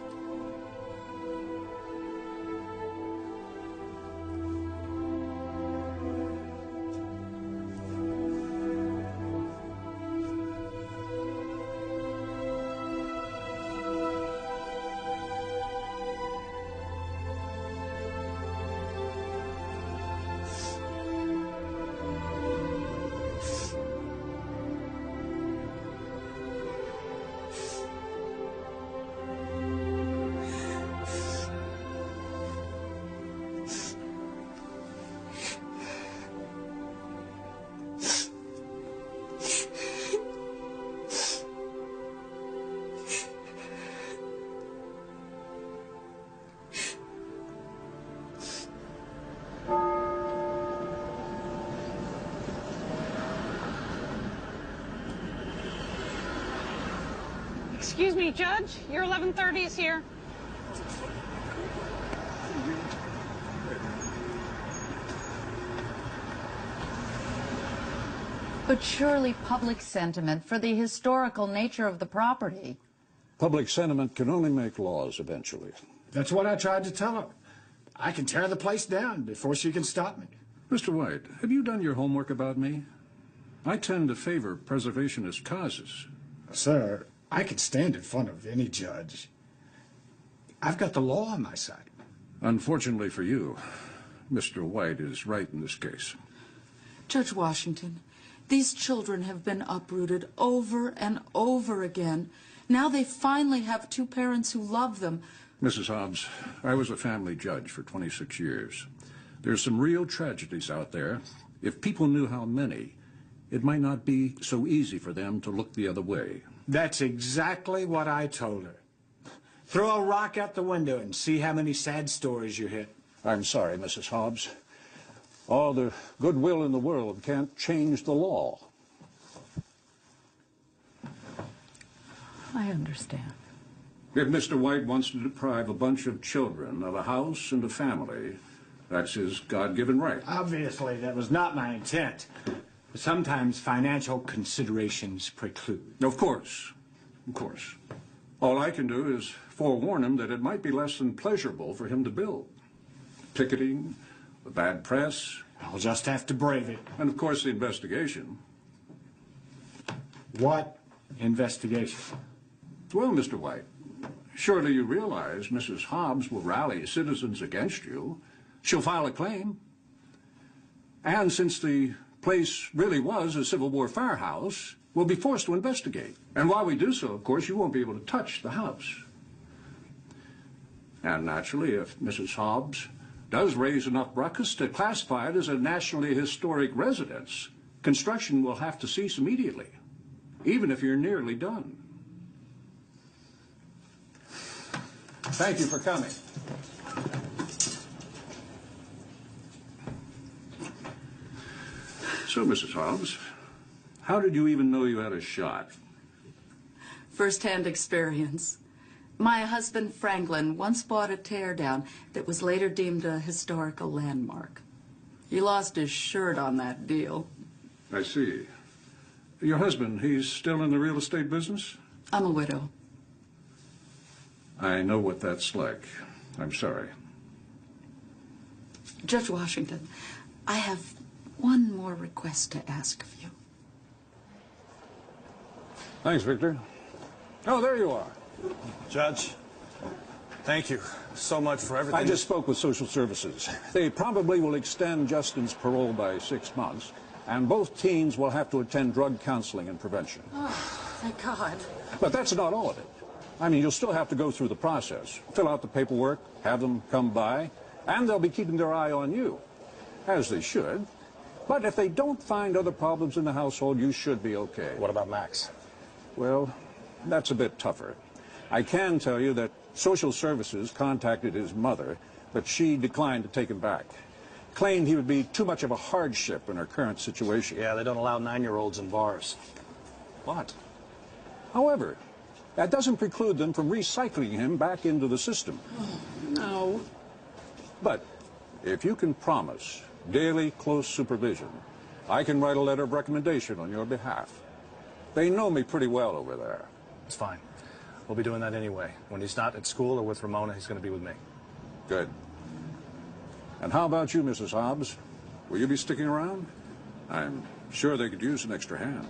Excuse me, Judge. Your 11:30 is here. But surely public sentiment for the historical nature of the property. Public sentiment can only make laws eventually. That's what I tried to tell her. I can tear the place down before she can stop me. Mr. White, have you done your homework about me? I tend to favor preservationist causes. Sir, I could stand in front of any judge. I've got the law on my side. Unfortunately for you, Mr. White is right in this case. Judge Washington, these children have been uprooted over and over again. Now they finally have two parents who love them. Mrs. Hobbs, I was a family judge for 26 years. There's some real tragedies out there. If people knew how many, it might not be so easy for them to look the other way. That's exactly what I told her. Throw a rock out the window and see how many sad stories you hit. I'm sorry, Mrs. Hobbs. All the goodwill in the world can't change the law. I understand. If Mr. White wants to deprive a bunch of children of a house and a family, that's his God-given right. Obviously, that was not my intent. Sometimes financial considerations preclude. Of course. Of course. All I can do is forewarn him that it might be less than pleasurable for him to build. Picketing, the bad press. I'll just have to brave it. And of course the investigation. What investigation? Well, Mr. White, surely you realize Mrs. Hobbs will rally citizens against you. She'll file a claim. And since the place really was a Civil War firehouse, we'll be forced to investigate. And while we do so, of course, you won't be able to touch the house. And naturally, if Mrs. Hobbs does raise enough ruckus to classify it as a nationally historic residence, construction will have to cease immediately, even if you're nearly done. Thank you for coming. So, Mrs. Hobbs, how did you even know you had a shot? First-hand experience. My husband, Franklin, once bought a teardown that was later deemed a historical landmark. He lost his shirt on that deal. I see. Your husband, he's still in the real estate business? I'm a widow. I know what that's like. I'm sorry. Judge Washington, I have one more request to ask of you. Thanks, Victor. Oh, there you are. Judge, thank you so much for everything. I just spoke with social services. They probably will extend Justin's parole by 6 months, and both teens will have to attend drug counseling and prevention. Oh, thank God. But that's not all of it. I mean, you'll still have to go through the process, fill out the paperwork, have them come by, and they'll be keeping their eye on you, as they should. But if they don't find other problems in the household, you should be okay. What about Max? Well, that's a bit tougher. I can tell you that social services contacted his mother, but she declined to take him back. Claimed he would be too much of a hardship in her current situation. Yeah, they don't allow 9-year-olds in bars. What? However, that doesn't preclude them from recycling him back into the system. No. But if you can promise daily close supervision, I can write a letter of recommendation on your behalf. They know me pretty well over there. It's fine. We'll be doing that anyway. When he's not at school or with Ramona, he's going to be with me. Good. And how about you, Mrs. Hobbs? Will you be sticking around? I'm sure they could use an extra hand.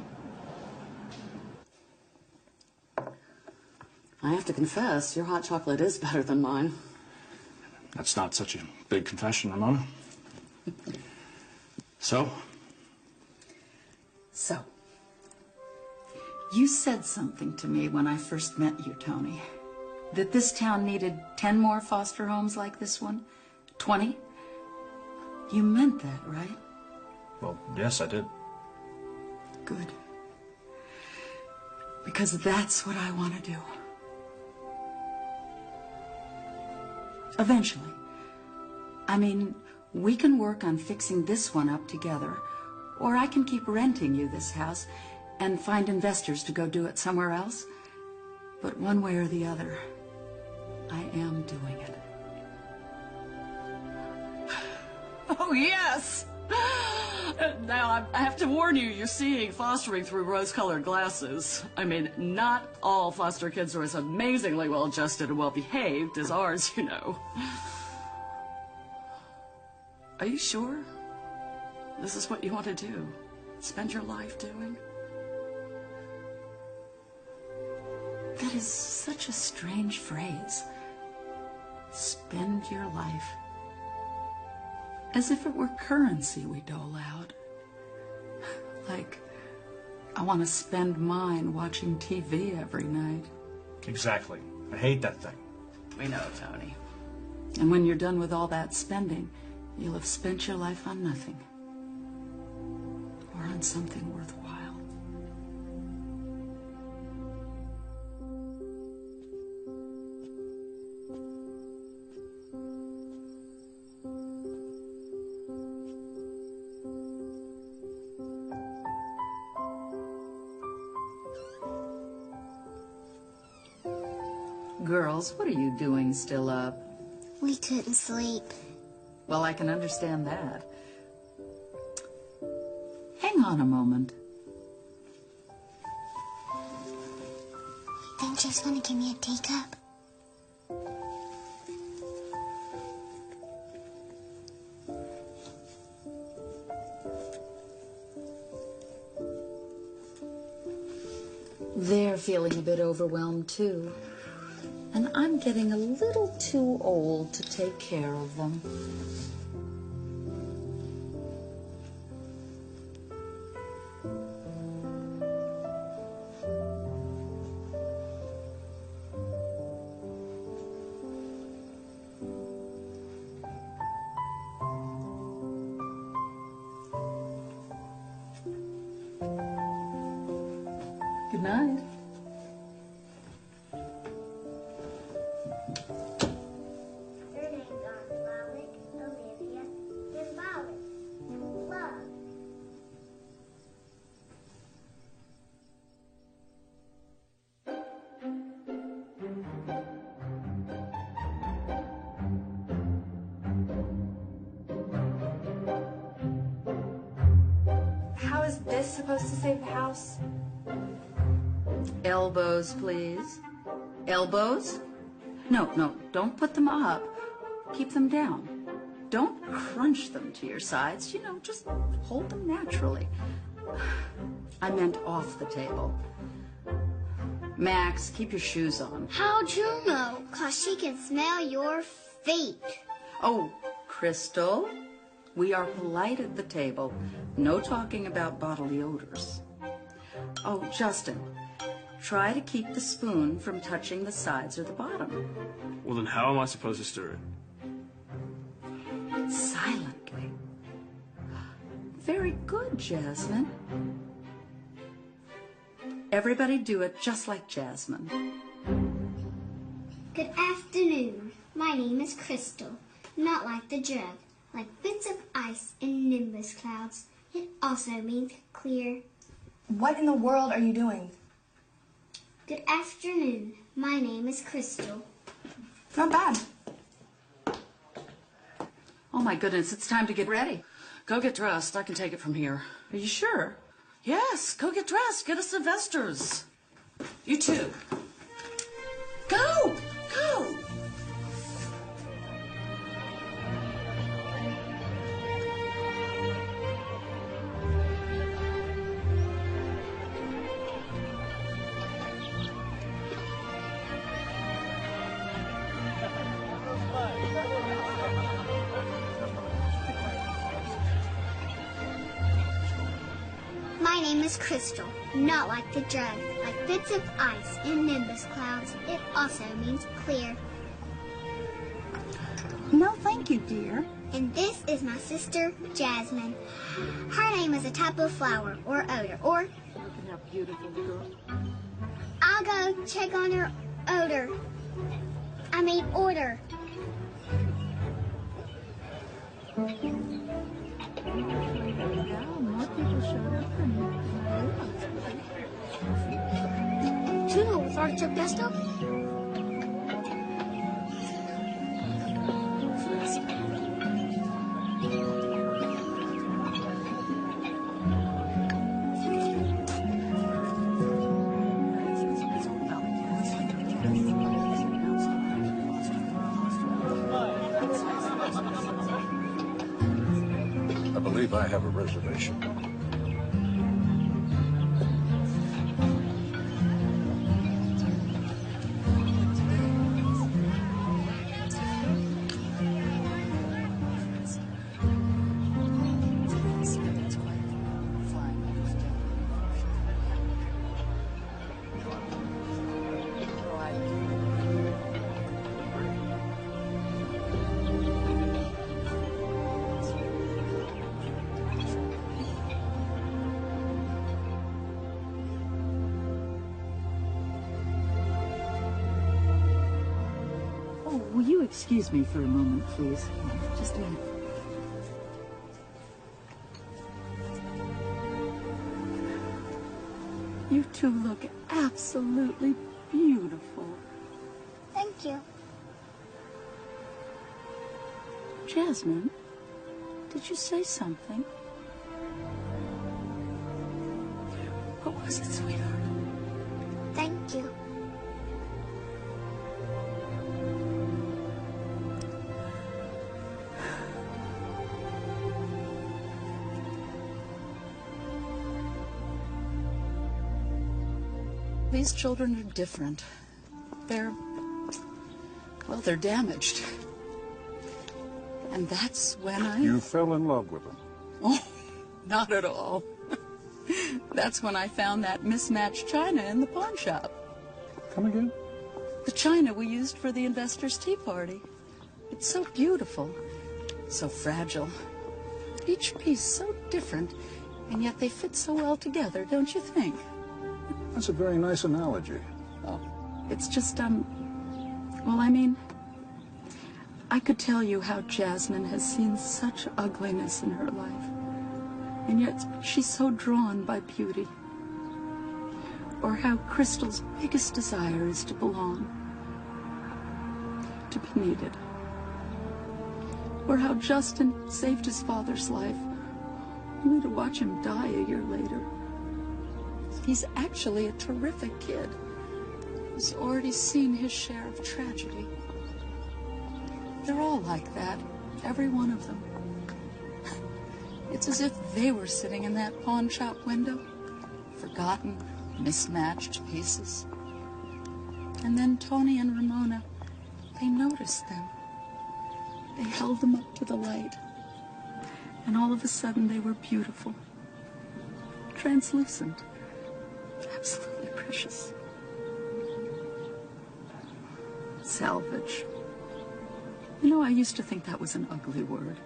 I have to confess, your hot chocolate is better than mine. That's not such a big confession, Ramona. So? So, you said something to me when I first met you, Tony. That this town needed 10 more foster homes like this one? 20? You meant that, right? Well, yes, I did. Good. Because that's what I want to do. Eventually. I mean, we can work on fixing this one up together, or I can keep renting you this house and find investors to go do it somewhere else. But one way or the other, I am doing it. Oh, yes! Now, I have to warn you, you're seeing fostering through rose-colored glasses. I mean, not all foster kids are as amazingly well-adjusted and well-behaved as ours, you know. Are you sure this is what you want to do? Spend your life doing? That is such a strange phrase. Spend your life. As if it were currency we dole out. Like, I want to spend mine watching TV every night. Exactly. I hate that thing. We know, Tony. And when you're done with all that spending, you'll have spent your life on nothing. Or on something worthwhile. Girls, what are you doing still up? We couldn't sleep. Well, I can understand that. Hang Hang on a moment. Then just want to give me a teacup. They're feeling a bit overwhelmed, too. And I'm getting a little too old to take care of them. Good night. Their names are Lowick, Olivia, and Violet. Love. How is this supposed to save the house? Elbows, please. Elbows? No, don't put them up. Keep them down. Don't crunch them to your sides. You know, just hold them naturally. I meant off the table. Max, keep your shoes on. How'd you know? 'Cause she can smell your feet. Oh, Crystal, we are polite at the table. No talking about bodily odors. Oh, Justin, try to keep the spoon from touching the sides or the bottom. Well, then how am I supposed to stir it? Silently. Very good, Jasmine. Everybody do it just like Jasmine. Good afternoon. My name is Crystal. Not like the jug. Like bits of ice in nimbus clouds. It also means clear. What in the world are you doing? Good afternoon. My name is Crystal. Not bad. Oh my goodness, it's time to get ready. Go get dressed. I can take it from here. Are you sure? Yes, go get dressed. Get us Sylvester's. You too. Go! Go! My name is Crystal. Not like the jug. Like bits of ice in nimbus clouds. It also means clear. No, thank you, dear. And this is my sister, Jasmine. Her name is a type of flower or odor, or Look at how beautiful the girl. I'll go check on her odor. I mean order. Two with artichoke pesto? I believe I have a reservation. Oh, will you excuse me for a moment, please? Just a minute. You two look absolutely beautiful. Thank you. Jasmine, did you say something? was it, sweetheart? Thank you. These children are different. They're damaged. And that's when You fell in love with them. Oh, not at all. That's when I found that mismatched china in the pawn shop. Come again? The china we used for the investors' tea party. It's so beautiful, so fragile. Each piece so different, and yet they fit so well together, don't you think? That's a very nice analogy. Oh, it's just, well, I mean, I could tell you how Jasmine has seen such ugliness in her life, and yet she's so drawn by beauty. Or how Crystal's biggest desire is to belong, to be needed. Or how Justin saved his father's life, only to watch him die a year later. He's actually a terrific kid who's already seen his share of tragedy. They're all like that, every one of them. It's as if they were sitting in that pawn shop window, forgotten, mismatched pieces. And then Tony and Ramona, they noticed them. They held them up to the light. And all of a sudden they were beautiful, translucent, absolutely precious. Salvage. You know, I used to think that was an ugly word.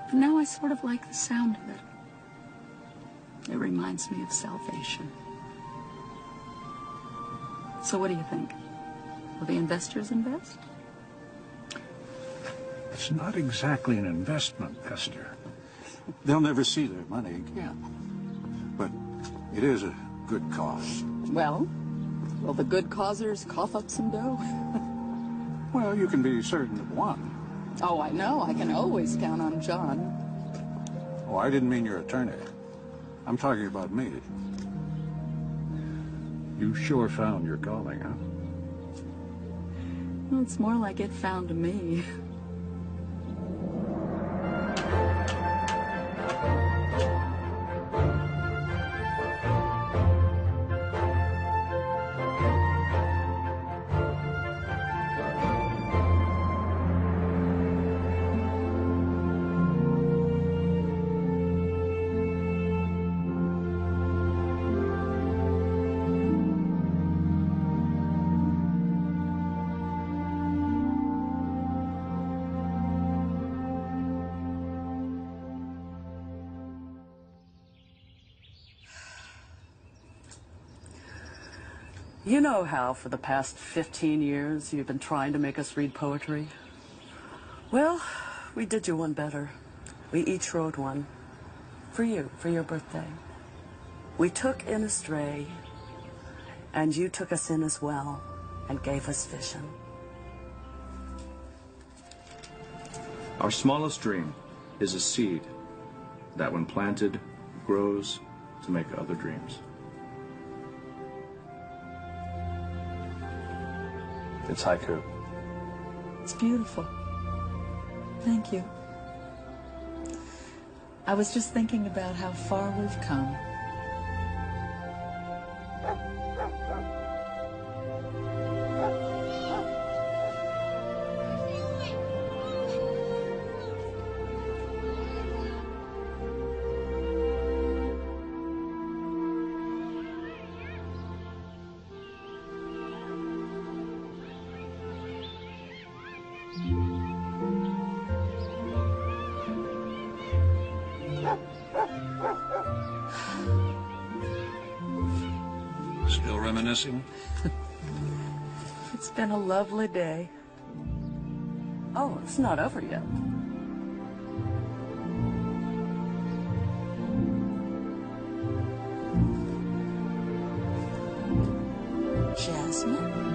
But now I sort of like the sound of it. It reminds me of salvation. So what do you think? Will the investors invest? It's not exactly an investment, Esther. They'll never see their money again. But it is a good cause. Well, will the good causers cough up some dough? Well, you can be certain of one. Oh, I know. I can always count on John. Oh, I didn't mean your attorney. I'm talking about me. You sure found your calling, huh? Well, it's more like it found me. You know how for the past 15 years you've been trying to make us read poetry? Well, we did you one better. We each wrote one. For you, for your birthday. We took in a stray, and you took us in as well, and gave us vision. Our smallest dream is a seed that, when planted, grows to make other dreams. It's haiku. It's beautiful. Thank you. I was just thinking about how far we've come. Still reminiscing? It's been a lovely day. Oh, it's not over yet. Jasmine?